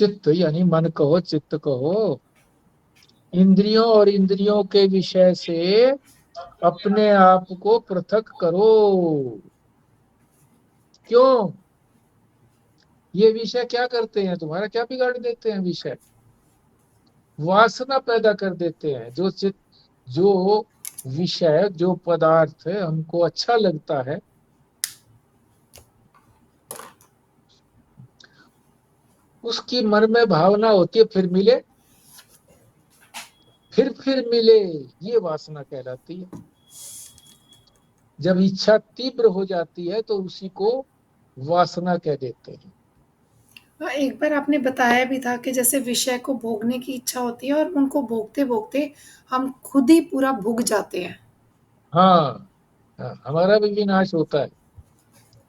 चित्त यानी मन कहो, चित्त कहो। इंद्रियों और इंद्रियों के विषय से अपने आप को पृथक करो। क्यों? ये विषय क्या करते हैं? तुम्हारा क्या बिगाड़ देते हैं? विषय वासना पैदा कर देते हैं। जो चित्त, जो विषय, जो पदार्थ हमको अच्छा लगता है, उसकी मन में भावना होती है फिर मिले, फिर मिले, ये वासना कहलाती है। जब इच्छा तीव्र हो जाती है तो उसी को वासना कह देते हैं। एक बार आपने बताया भी था कि जैसे विषय को भोगने की इच्छा होती है और उनको भोगते भोगते हम खुद ही पूरा भुग जाते हैं। हाँ, हाँ, हमारा भी विनाश होता है।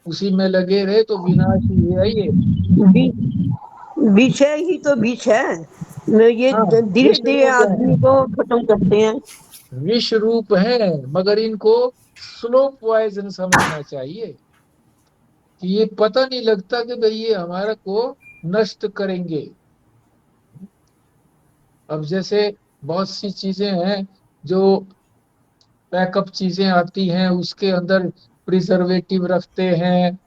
उसी में लगे रहे तो विनाश ही है ये। विषय ही तो विष है। ये हाँ, धीरे विष धीरे रूप आदमी है, को खत्म करते हैं। विष रूप है, मगर इनको स्लो पॉइजन समझना चाहिए कि ये पता नहीं लगता कि भाई ये हमारा को नष्ट करेंगे। अब जैसे बहुत सी चीजें हैं जो पैकअप चीजें आती हैं, उसके अंदर प्रिजर्वेटिव रखते हैं,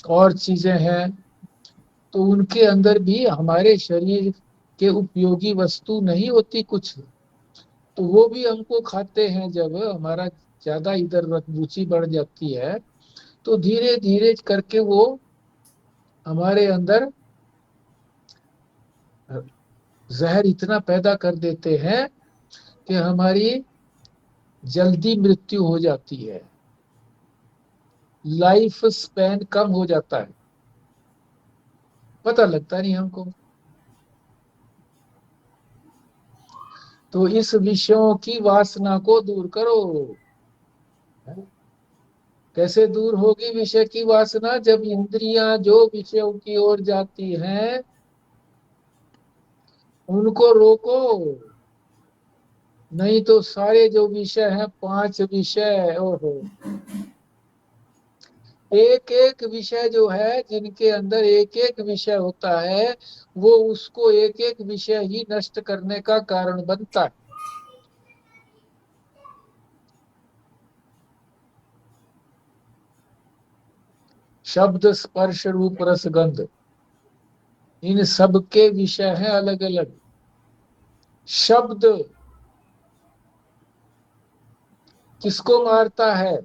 और चीजें हैं, तो उनके अंदर भी हमारे शरीर के उपयोगी वस्तु नहीं होती कुछ। तो वो भी हमको खाते हैं। जब हमारा ज्यादा इधर रुचि बढ़ जाती है तो धीरे धीरे करके वो हमारे अंदर जहर इतना पैदा कर देते हैं कि हमारी जल्दी मृत्यु हो जाती है, लाइफ स्पैन कम हो जाता है, पता लगता नहीं हमको। तो इस विषयों की वासना को दूर करो। कैसे दूर होगी विषय की वासना? जब इंद्रियां जो विषयों की ओर जाती हैं उनको रोको। नहीं तो सारे जो विषय हैं, 5 विषय, ओहो, एक एक विषय जो है, जिनके अंदर एक एक विषय होता है, वो उसको एक एक विषय ही नष्ट करने का कारण बनता है। शब्द, स्पर्श, रूप, रस, गंध, इन सब के विषय हैं अलग अलग। शब्द किसको मारता है?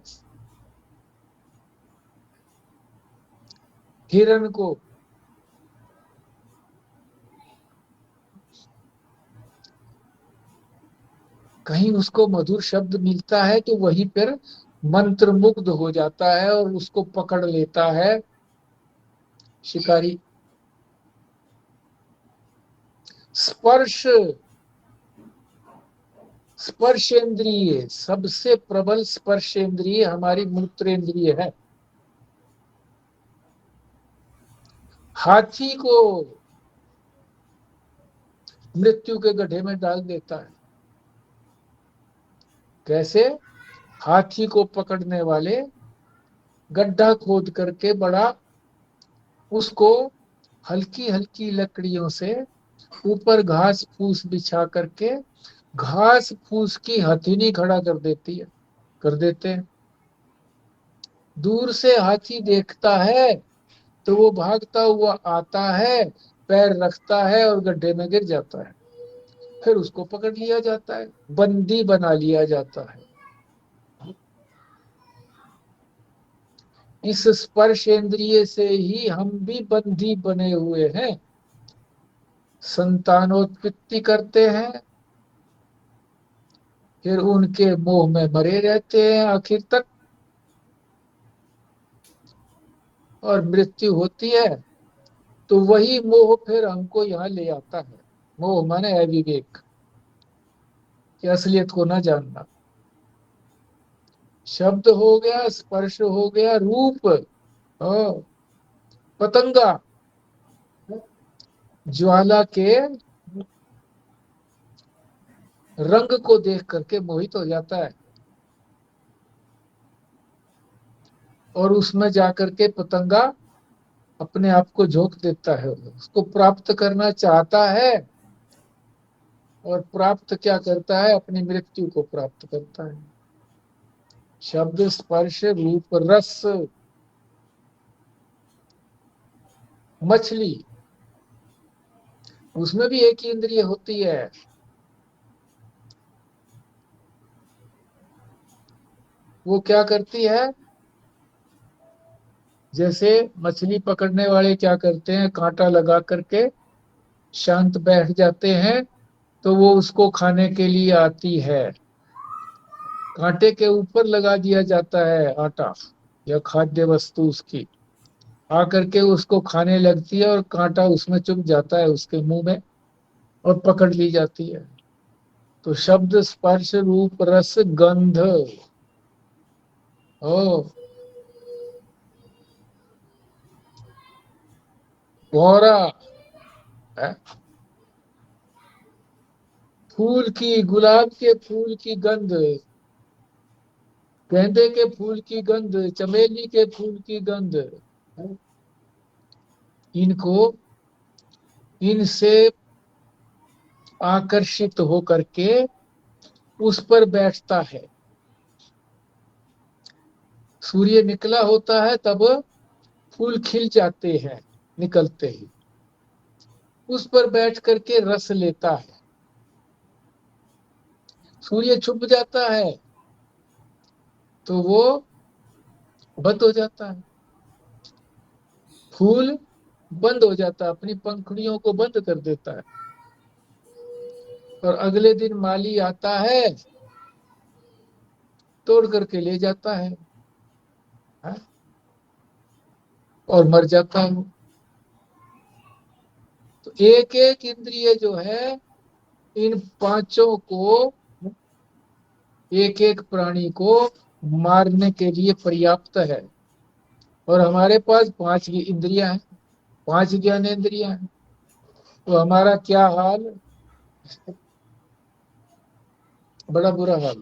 हिरण को। कहीं उसको मधुर शब्द मिलता है तो वहीं पर मंत्र मुग्ध हो जाता है और उसको पकड़ लेता है शिकारी। स्पर्श, स्पर्शेंद्रिय, सबसे प्रबल स्पर्शेंद्रिय हमारी मूत्रेंद्रिय है। हाथी को मृत्यु के गड्ढे में डाल देता है। कैसे? हाथी को पकड़ने वाले गड्ढा खोद करके बड़ा, उसको हल्की हल्की लकड़ियों से ऊपर घास फूस बिछा करके घास फूस की हथेली खड़ा कर देते हैं। दूर से हाथी देखता है तो वो भागता हुआ आता है, पैर रखता है और गड्ढे में गिर जाता है। फिर उसको पकड़ लिया जाता है, बंदी बना लिया जाता है। इस स्पर्शेंद्रिय से ही हम भी बंदी बने हुए हैं। संतानोत्पत्ति करते हैं, फिर उनके मोह में मरे रहते हैं आखिर तक, और मृत्यु होती है तो वही मोह फिर हमको यहाँ ले आता है। मोह माने अविवेक, कि असलियत को ना जानना। शब्द हो गया, स्पर्श हो गया, रूप, पतंगा ज्वाला के रंग को देख करके मोहित हो जाता है और उसमें जाकर के पतंगा अपने आप को झोंक देता है, उसको प्राप्त करना चाहता है, और प्राप्त क्या करता है, अपनी मृत्यु को प्राप्त करता है। शब्द स्पर्श रूप रस, मछली, उसमें भी एक ही इंद्रिय होती है। वो क्या करती है, जैसे मछली पकड़ने वाले क्या करते हैं, कांटा लगा करके शांत बैठ जाते हैं, तो वो उसको खाने के लिए आती है। कांटे के ऊपर लगा दिया जाता है आटा या खाद्य वस्तु, उसकी आकर के उसको खाने लगती है, और कांटा उसमें चुभ जाता है उसके मुंह में, और पकड़ ली जाती है। तो शब्द स्पर्श रूप रस गंध, ओ भौरा है, फूल की, गुलाब के फूल की गंध, गेंदे के फूल की गंध, चमेली के फूल की गंध, इनको, इनसे आकर्षित होकर के उस पर बैठता है। सूर्य निकला होता है तब फूल खिल जाते हैं निकलते ही, उस पर बैठ करके रस लेता है। सूर्य छुप जाता है तो वो बंद हो जाता है, फूल बंद हो जाता है, अपनी पंखुड़ियों को बंद कर देता है, और अगले दिन माली आता है, तोड़ करके ले जाता है, हा? और मर जाता है। तो एक एक इंद्रिय जो है, इन पांचों को, एक एक प्राणी को मारने के लिए पर्याप्त है। और हमारे पास 5 इंद्रियां हैं, 5 ज्ञानेंद्रियां हैं, तो हमारा क्या हाल, बड़ा बुरा हाल।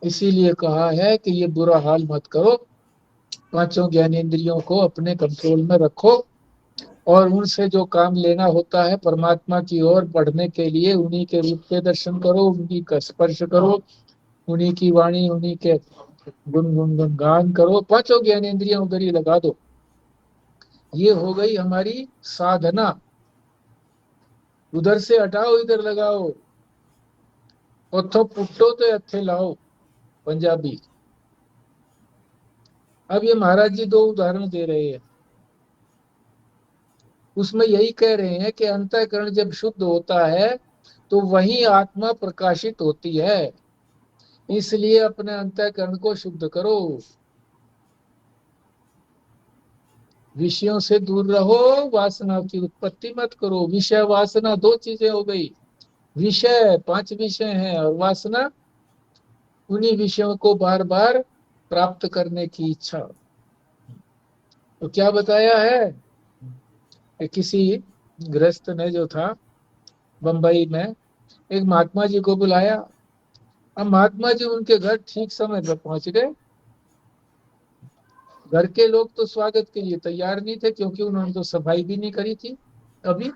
इसीलिए कहा है कि ये बुरा हाल मत करो, 5 ज्ञानेंद्रियों को अपने कंट्रोल में रखो, और उनसे जो काम लेना होता है परमात्मा की ओर बढ़ने के लिए, उन्हीं के रूप के दर्शन करो, उन्हीं का स्पर्श करो, उन्हीं की वाणी, उन्हीं के गुण गुण गुण गान करो, 5 ज्ञानेंद्रियां उधर ही लगा दो। ये हो गई हमारी साधना। उधर से हटाओ, इधर लगाओ। ओथो पुट्टो तो अथे लाओ, पंजाबी। अब ये महाराज जी 2 उदाहरण दे रहे हैं, उसमें यही कह रहे हैं कि अंतःकरण जब शुद्ध होता है तो वही आत्मा प्रकाशित होती है। इसलिए अपने अंतःकरण को शुद्ध करो, विषयों से दूर रहो, वासना की उत्पत्ति मत करो। विषय वासना 2 चीजें हो गई, विषय 5 विषय हैं, और वासना उन्हीं विषयों को बार बार प्राप्त करने की इच्छा। तो क्या बताया है कि किसी गृहस्थ ने जो था बंबई में, एक महात्मा जी को बुलाया। अब महात्मा जी उनके घर ठीक समय पर पहुंच गए। घर के लोग तो स्वागत के लिए तैयार नहीं थे, क्योंकि उन्होंने तो सफाई भी नहीं करी थी, अभी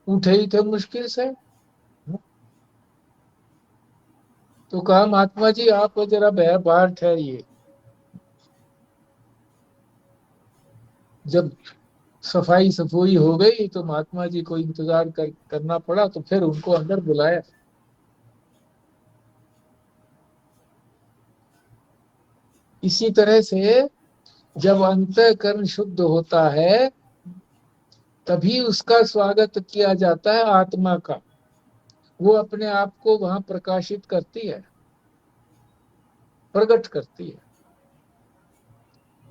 उठे ही थे मुश्किल से। तो कहा, महात्मा जी आप जरा बाहर ठहरिए। जब सफाई सफाई हो गई तो महात्मा जी को इंतजार करना पड़ा, तो फिर उनको अंदर बुलाया। इसी तरह से जब अंतःकरण शुद्ध होता है तभी उसका स्वागत किया जाता है आत्मा का। वो अपने आप को वहां प्रकाशित करती है, प्रकट करती है।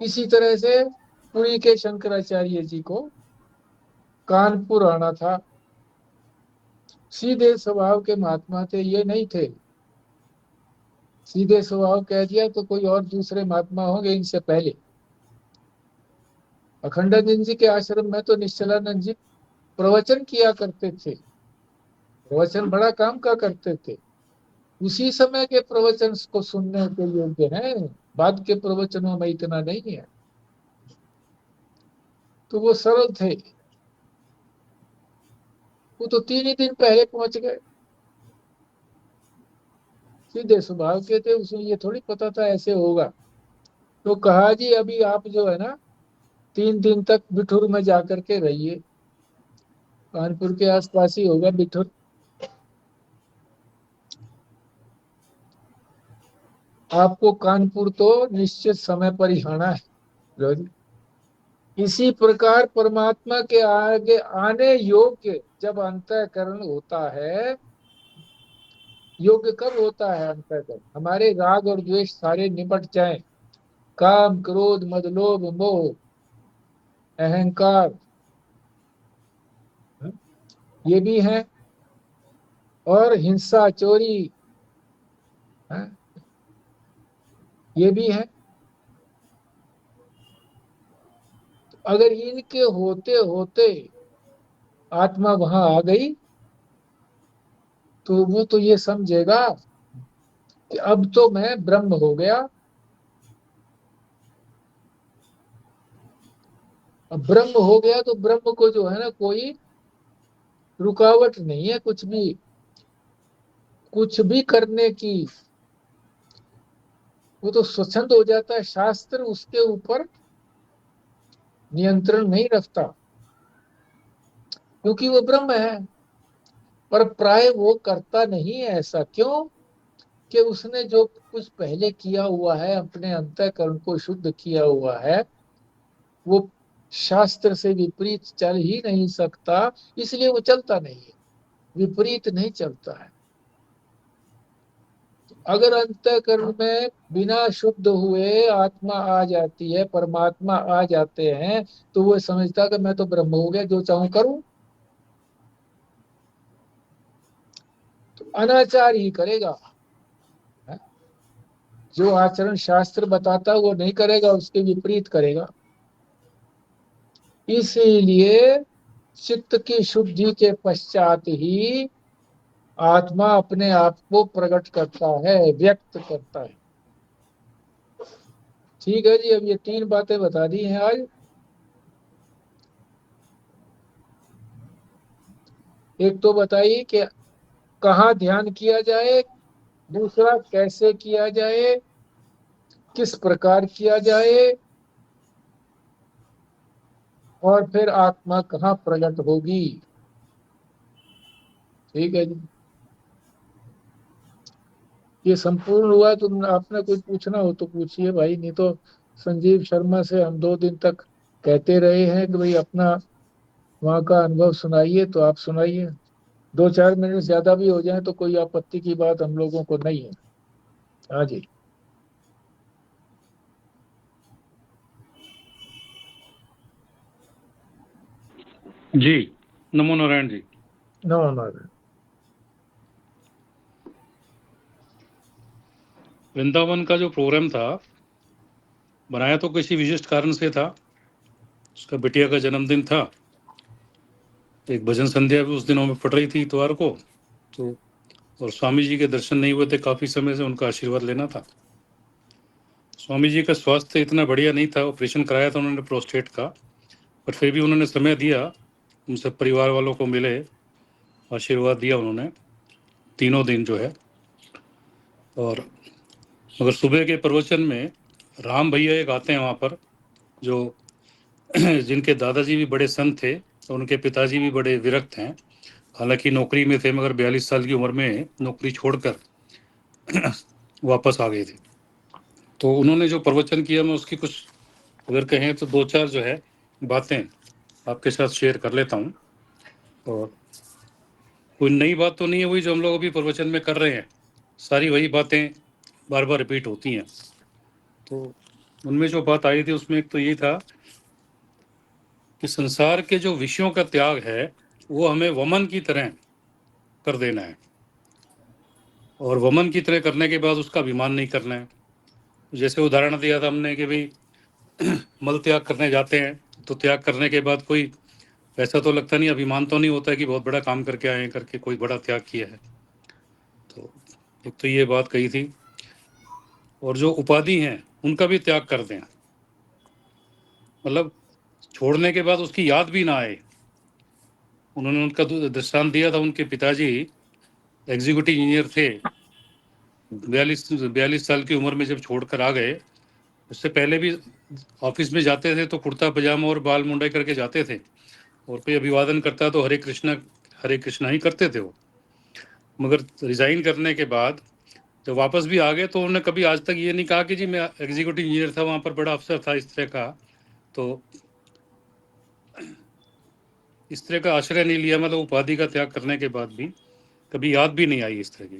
इसी तरह से पुरी के शंकराचार्य जी को कानपुर आना था। सीधे स्वभाव के महात्मा थे, ये नहीं थे। सीधे स्वभाव कह दिया तो कोई और दूसरे महात्मा होंगे इनसे पहले। अखंडानंद जी के आश्रम में तो निश्चलानंद जी प्रवचन किया करते थे, प्रवचन बड़ा काम का करते थे। उसी समय के प्रवचन को सुनने के योग्य हैं, बाद के प्रवचनों में इतना नहीं है। तो वो सरल थे, वो तो 3 ही दिन पहले पहुंच गए, सीधे स्वभाव के थे, उसमें ये थोड़ी पता था ऐसे होगा। तो कहा जी अभी आप जो है ना 3 दिन तक बिठूर में जाकर के रहिए, कानपुर के आसपास ही होगा बिठूर। आपको कानपुर तो निश्चित समय पर ही आना है रोज। इसी प्रकार परमात्मा के आगे आने योग्य जब अंतःकरण होता है, योग्य कब होता है अंतःकरण, हमारे राग और द्वेष सारे निपट जाएं, काम क्रोध मद लोभ मोह अहंकार ये भी है, और हिंसा चोरी ये भी है। अगर इनके होते होते आत्मा वहां आ गई तो वो तो ये समझेगा कि अब तो मैं ब्रह्म हो गया। अब ब्रह्म हो गया तो ब्रह्म को जो है ना कोई रुकावट नहीं है, कुछ भी करने की, वो तो स्वच्छंद हो जाता है, शास्त्र उसके ऊपर नियंत्रण नहीं रखता क्योंकि वो ब्रह्म है। पर प्राय वो करता नहीं है ऐसा, क्यों? कि उसने जो कुछ पहले किया हुआ है, अपने अंतःकरण को शुद्ध किया हुआ है, वो शास्त्र से विपरीत चल ही नहीं सकता, इसलिए वो चलता नहीं है, विपरीत नहीं चलता है। अगर अंतःकरण में बिना शुद्ध हुए आत्मा आ जाती है, परमात्मा आ जाते हैं, तो वो समझता कि मैं तो ब्रह्म हो गया, जो चाहूं करूं। तो अनाचार ही करेगा, जो आचरण शास्त्र बताता वो नहीं करेगा, उसके विपरीत करेगा। इसीलिए चित्त की शुद्धि के पश्चात ही आत्मा अपने आप को प्रकट करता है, व्यक्त करता है। ठीक है जी, अब ये 3 बातें बता दी हैं आज। एक तो बताइए कि कहाँ ध्यान किया जाए, दूसरा कैसे किया जाए, किस प्रकार किया जाए, और फिर आत्मा कहाँ प्रकट होगी। ठीक है जी, ये संपूर्ण हुआ। तो आपने कुछ पूछना हो तो पूछिए भाई, नहीं तो संजीव शर्मा से हम 2 दिन तक कहते रहे हैं कि भाई अपना वहाँ का अनुभव सुनाइए, तो आप सुनाइए। 2-4 मिनट ज्यादा भी हो जाए तो कोई आपत्ति की बात हम लोगों को नहीं है। हाँ जी। जी, नमो नारायण जी। नमस्कार। वृंदावन का जो प्रोग्राम था, बनाया तो किसी विशिष्ट कारण से था। उसका बिटिया का जन्मदिन था, एक भजन संध्या भी उस दिनों में पड़ रही थी इतवार को, तो और स्वामी जी के दर्शन नहीं हुए थे काफ़ी समय से, उनका आशीर्वाद लेना था। स्वामी जी का स्वास्थ्य इतना बढ़िया नहीं था, ऑपरेशन कराया था उन्होंने प्रोस्टेट का, पर फिर भी उन्होंने समय दिया, उन सब परिवार वालों को मिले, आशीर्वाद दिया उन्होंने 3 दिन जो है। और मगर सुबह के प्रवचन में राम भैया एक आते हैं वहाँ पर, जो जिनके दादाजी भी बड़े संत थे और उनके पिताजी भी बड़े विरक्त हैं, हालांकि नौकरी में थे, मगर 42 साल की उम्र में नौकरी छोड़कर वापस आ गए थे। तो उन्होंने जो प्रवचन किया, मैं उसकी कुछ अगर कहें तो 2-4 जो है बातें आपके साथ शेयर कर लेता हूँ। और कोई नई बात तो नहीं है, वही जो हम लोग अभी प्रवचन में कर रहे हैं, सारी वही बातें बार बार रिपीट होती हैं। तो उनमें जो बात आई थी उसमें एक तो यही था कि संसार के जो विषयों का त्याग है वो हमें वमन की तरह कर देना है, और वमन की तरह करने के बाद उसका अभिमान नहीं करना है। जैसे उदाहरण दिया था हमने कि भाई मल त्याग करने जाते हैं तो त्याग करने के बाद कोई वैसा तो लगता नहीं, अभिमान तो नहीं होता है कि बहुत बड़ा काम करके आए हैं, करके कोई बड़ा त्याग किया है। तो एक तो ये बात कही थी। और जो उपाधि हैं उनका भी त्याग कर दें, मतलब छोड़ने के बाद उसकी याद भी ना आए। उन्होंने उनका दृष्टांत दिया था, उनके पिताजी एग्जीक्यूटिव इंजीनियर थे, 42 साल की उम्र में जब छोड़कर आ गए, उससे पहले भी ऑफिस में जाते थे तो कुर्ता पजामा और बाल मुंडाई करके जाते थे, और कोई अभिवादन करता तो हरे कृष्णा ही करते थे वो। मगर रिजाइन करने के बाद जब वापस भी आ गए तो उन्होंने कभी आज तक ये नहीं कहा कि जी मैं एग्जीक्यूटिव इंजीनियर था, वहाँ पर बड़ा अफसर था इस तरह का, तो इस तरह का आश्रय नहीं लिया। मतलब उपाधि का त्याग करने के बाद भी कभी याद भी नहीं आई इस तरह की।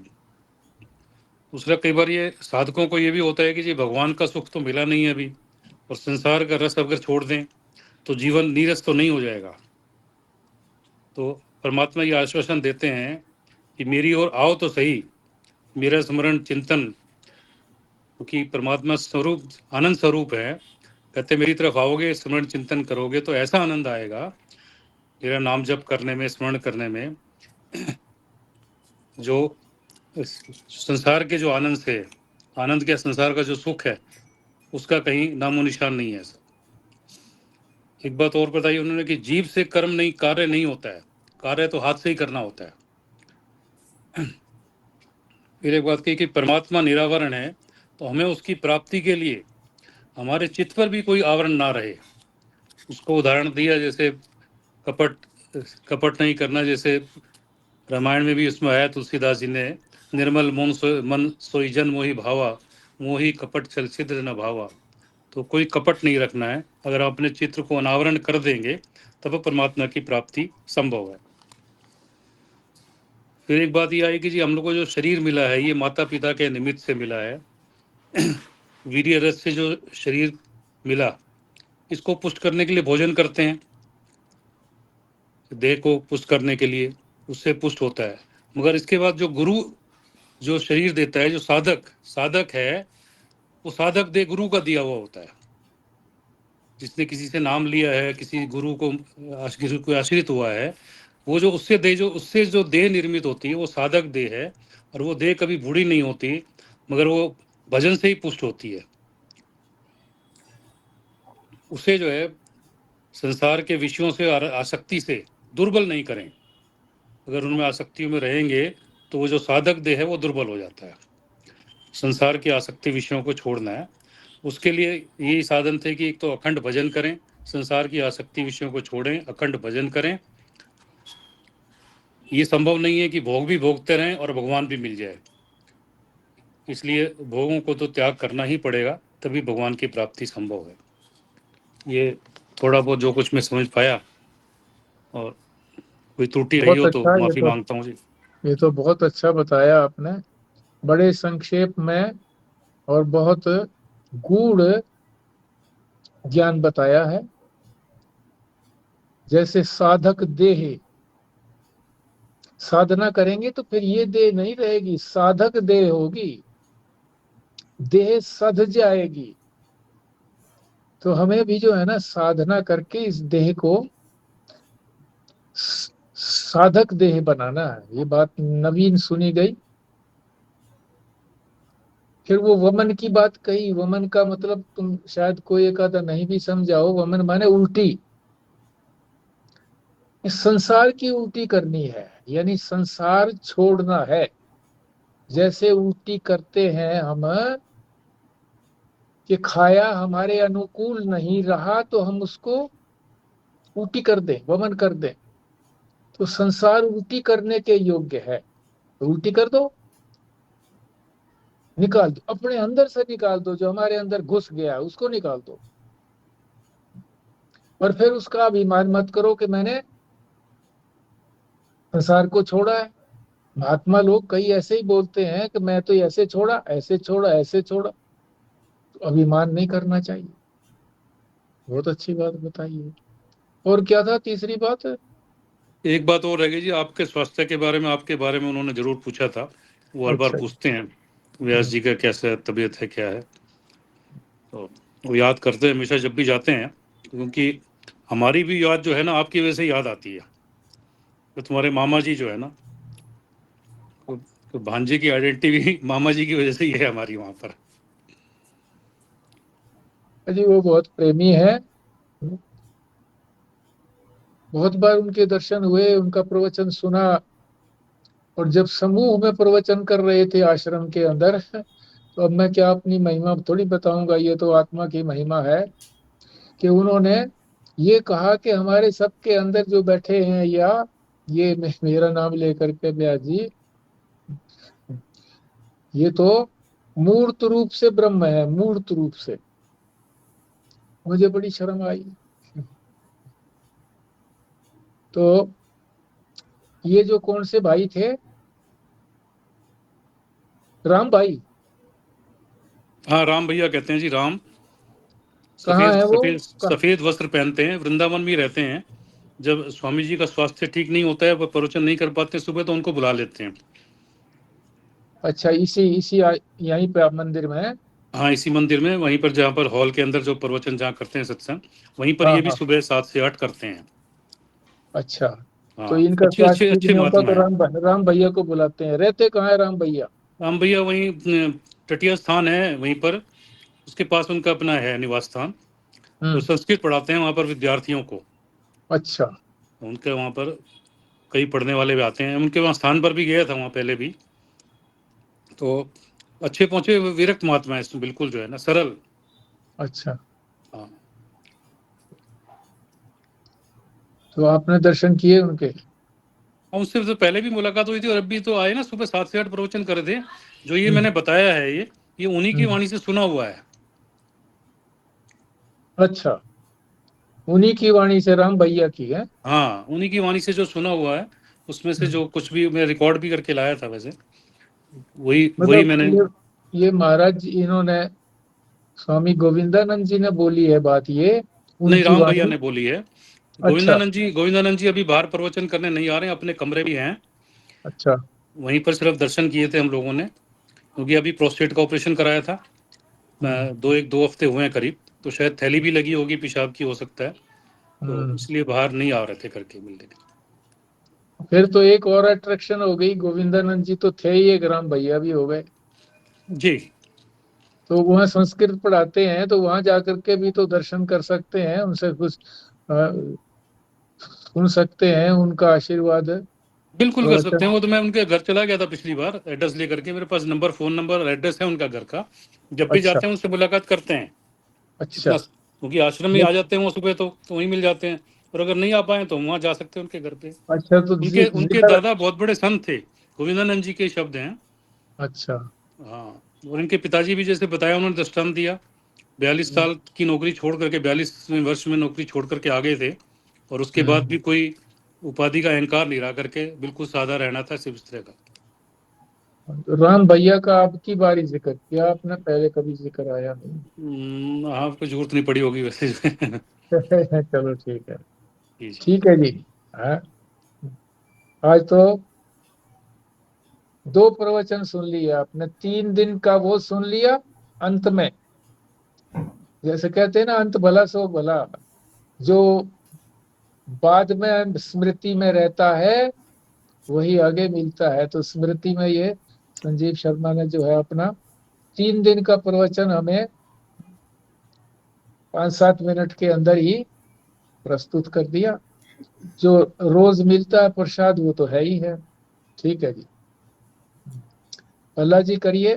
दूसरा, कई बार ये साधकों को ये भी होता है कि जी भगवान का सुख तो मिला नहीं है अभी, और संसार का रस अगर छोड़ दें तो जीवन नीरस तो नहीं हो जाएगा। तो परमात्मा ये आश्वासन देते हैं कि मेरी ओर आओ तो सही, मेरा स्मरण चिंतन, क्योंकि परमात्मा स्वरूप आनंद स्वरूप है। कहते मेरी तरफ आओगे, स्मरण चिंतन करोगे तो ऐसा आनंद आएगा मेरा नाम जप करने में, स्मरण करने में, जो संसार के जो आनंद से, आनंद के संसार का जो सुख है उसका कहीं नामो निशान नहीं है। एक बात और बताई उन्होंने कि जीव से कर्म नहीं, कार्य नहीं होता है, कार्य तो हाथ से ही करना होता है। फिर एक बात कही कि परमात्मा निरावरण है, तो हमें उसकी प्राप्ति के लिए हमारे चित्त पर भी कोई आवरण ना रहे। उसको उदाहरण दिया, जैसे कपट नहीं करना, जैसे रामायण में भी उसमें आया तुलसीदास जी ने, निर्मल मन सोई जन मोहि भावा, मोहि कपट छल छिद्र न भावा। तो कोई कपट नहीं रखना है। अगर आप अपने चित्र को अनावरण कर देंगे तब परमात्मा की प्राप्ति संभव है। फिर एक बात यह आई कि जी हम लोग को जो शरीर मिला है ये माता पिता के निमित्त से मिला है। वीर्य रस से जो शरीर मिला, इसको पुष्ट करने के लिए भोजन करते हैं, देह को पुष्ट करने के लिए, उससे पुष्ट होता है। मगर इसके बाद जो गुरु जो शरीर देता है, जो साधक है, वो साधक देह गुरु का दिया हुआ होता है। जिसने किसी से नाम लिया है, किसी गुरु को आश्रित हुआ है, वो जो उससे जो देह निर्मित होती है वो साधक देह है, और वो देह कभी बूढ़ी नहीं होती, मगर वो भजन से ही पुष्ट होती है। उसे जो है संसार के विषयों से आसक्ति से दुर्बल नहीं करें। अगर उनमें आसक्तियों में रहेंगे तो वो जो साधक देह है वो दुर्बल हो जाता है। संसार की आसक्ति विषयों को छोड़ना है। उसके लिए यही साधन थे कि एक तो अखंड भजन करें, संसार की आसक्ति विषयों को छोड़ें, अखंड भजन करें। ये संभव नहीं है कि भोग भी भोगते रहें और भगवान भी मिल जाए, इसलिए भोगों को तो त्याग करना ही पड़ेगा, तभी भगवान की प्राप्ति संभव है। ये थोड़ा बहुत जो कुछ मैं समझ पाया, और कोई त्रुटि रही हो बहुत तो अच्छा, माफी मांगता हूँ जी। ये तो बहुत अच्छा बताया आपने, बड़े संक्षेप में और बहुत गूढ़ ज्ञान बताया है। जैसे साधक देह, साधना करेंगे तो फिर ये देह नहीं रहेगी, साधक देह होगी, देह सध जाएगी। तो हमें भी जो है ना साधना करके इस देह को साधक देह बनाना है। ये बात नवीन सुनी गई। फिर वो वमन की बात कही। वमन का मतलब तुम शायद कोई एक आधा नहीं भी समझाओ। वमन माने उल्टी, इस संसार की उल्टी करनी है, यानी संसार छोड़ना है। जैसे उल्टी करते हैं हम कि खाया हमारे अनुकूल नहीं रहा तो हम उसको उल्टी कर दें, वमन कर दें। तो संसार उल्टी करने के योग्य है, तो उल्टी कर दो, निकाल दो, अपने अंदर से निकाल दो। जो हमारे अंदर घुस गया उसको निकाल दो। और फिर उसका अभिमान मत करो कि मैंने संसार को छोड़ा है। महात्मा लोग कई ऐसे ही बोलते हैं कि मैं तो ऐसे छोड़ा, ऐसे छोड़ा, ऐसे छोड़ा। तो अभिमान नहीं करना चाहिए। बहुत अच्छी बात बताइए। और क्या था तीसरी बात? एक बात और रह गई जी, आपके स्वास्थ्य के बारे में, आपके बारे में उन्होंने जरूर पूछा था। वो हर बार अच्छा। पूछते हैं व्यास जी का कैसा तबीयत है, क्या है, तो वो याद करते हैं हमेशा जब भी जाते हैं, क्योंकि हमारी भी याद जो है ना आपकी वजह से याद आती है। तो तुम्हारे मामा जी जो है ना, तो भांजे की आइडेंटिटी भी मामा जी की वजह से ही है हमारी वहां पर। जी वो बहुत प्रेमी है। बहुत बार उनके दर्शन हुए, उनका प्रवचन सुना। और जब समूह में प्रवचन कर रहे थे आश्रम के अंदर, तो अब मैं क्या अपनी महिमा थोड़ी बताऊंगा, ये तो आत्मा की महिमा है कि उन्होंने ये कहा कि हमारे सबके अंदर जो बैठे हैं, या ये मेरा नाम लेकर के ब्यास जी, ये तो मूर्त रूप से ब्रह्म है, मूर्त रूप से। मुझे बड़ी शर्म आई। तो ये जो कौन से भाई थे, राम भाई, हाँ, राम भैया कहते हैं जी, राम। कहाँ सफेद है वो? सफेद सफेद वस्त्र पहनते हैं, वृंदावन में रहते हैं। जब स्वामी जी का स्वास्थ्य ठीक नहीं होता है, वो प्रवचन नहीं कर पाते सुबह, तो उनको बुला लेते हैं। अच्छा, यहीं पे आप मंदिर में है? हाँ, इसी मंदिर में, वहीं पर जहाँ पर हॉल के अंदर जो प्रवचन जहाँ करते हैं सत्संग, वहीं पर हाँ ये भी हाँ। सुबह 7 से 8 करते हैं। अच्छा, तो हाँ, इनका अच्छे अच्छे स्वास्थ्य ठीक अच्छे नहीं होता महात्मा तो है। राम भैया को बुलाते हैं। रहते कहाँ है राम भैया? राम भैया वहीं तटीय स्थान है, वहीं पर उसके पास उनका अपना है निवास स्थान। तो संस्कृत पढ़ाते हैं वहाँ पर विद्यार्थियों को। अच्छा। उनके वहाँ पर कई पढ़ने वाले भी आते हैं। उनके वहाँ स्थान पर भी गया था, वहाँ पहले भी। तो अच्छे पहुँचे, विरक्त महात्मा है इसमें, बिल्कुल जो है ना, सरल। अच्छा, हाँ, तो आपने दर्शन किए उनके? और उससे तो पहले भी मुलाकात हुई थी, और अभी तो आए ना, सुबह 7 से 8 प्रवचन करे थे। जो ये मैंने बताया है, ये उन्हीं की वाणी से सुना हुआ है। अच्छा, उन्हीं की वाणी से, राम भैया की है? हाँ, उन्हीं की वाणी से जो सुना हुआ है, उसमें से जो कुछ भी मैं रिकॉर्ड भी करके लाया था, वैसे वही वही मतलब मैंने। ये महाराज जी, इन्होंने स्वामी गोविंदानंद जी ने बोली है बात, ये नहीं, उनकी राम भैया वाणी? ने बोली है। अच्छा गोविंदानंद जी अभी बाहर प्रवचन करने नहीं आ रहे हैं, अपने कमरे भी हैं। अच्छा। वहीं पर सिर्फ दर्शन किए थे हम लोगों ने, क्योंकि अभी प्रोस्टेट का ऑपरेशन कराया था। दो हफ्ते हुए हैं करीब, तो शायद थैली भी लगी होगी, पेशाब की, हो सकता है। तो इसलिए बाहर नहीं आ रहे थे करके मिलने के। फिर तो एक और अट्रैक्शन हो गई, गोविंदानंद जी तो थे ही, एक राम भैया भी हो गए। जी, तो वहाँ संस्कृत पढ़ाते हैं, तो वहां जाकर के भी तो दर्शन कर सकते हैं, उनसे कुछ सुन सकते हैं, उनका आशीर्वाद बिल्कुल कर सकते हैं। प्रवचन। वो तो मैं उनके घर चला गया था पिछली बार, एड्रेस लेकर के। मेरे पास नंबर, फ़ोन नंबर, एड्रेस है उनका घर का। जब भी अच्छा जाते हैं उनसे मुलाकात करते हैं। अच्छा। इतना, क्योंकि आश्रम में आ जाते हैं वो सुबह, तो वहीं मिल जाते हैं। और अगर नहीं आ पाए तो वहाँ जा सकते हैं उनके घर पे। अच्छा, तो उनके उनके जिधर। दादा बहुत बड़े संत थे, गोविंदानंद जी के शब्द हैं। अच्छा। हाँ, और इनके पिताजी भी जैसे बताया, उन्होंने दृष्टांत दिया। 42 साल की नौकरी छोड़ करके, 42वें वर्ष में नौकरी छोड़ करके आ गए थे, और उसके बाद भी कोई उपाधि का अहंकार नहीं रहा करके, बिल्कुल सादा रहना था, सिर्फ इस तरह का। राम भैया का आपकी बारी जिक्र किया आपने, पहले कभी जिक्र आया नहीं। आपको जरूरत नहीं पड़ी होगी वैसे। चलो ठीक है। जी जी। ठीक है जी। हाँ, आज तो 2 प्रवचन सुन लिया आपने, 3 दिन का वो सुन लिया। अंत में जैसे कहते हैं ना, अंत भला सो भला, जो बाद में स्मृति में रहता है वही आगे मिलता है। तो स्मृति में ये संजीव शर्मा ने जो है अपना 3 दिन का प्रवचन हमें 5-7 मिनट के अंदर ही प्रस्तुत कर दिया। जो रोज मिलता है प्रसाद, वो तो है ही है। ठीक है जी, अल्लाह जी करिए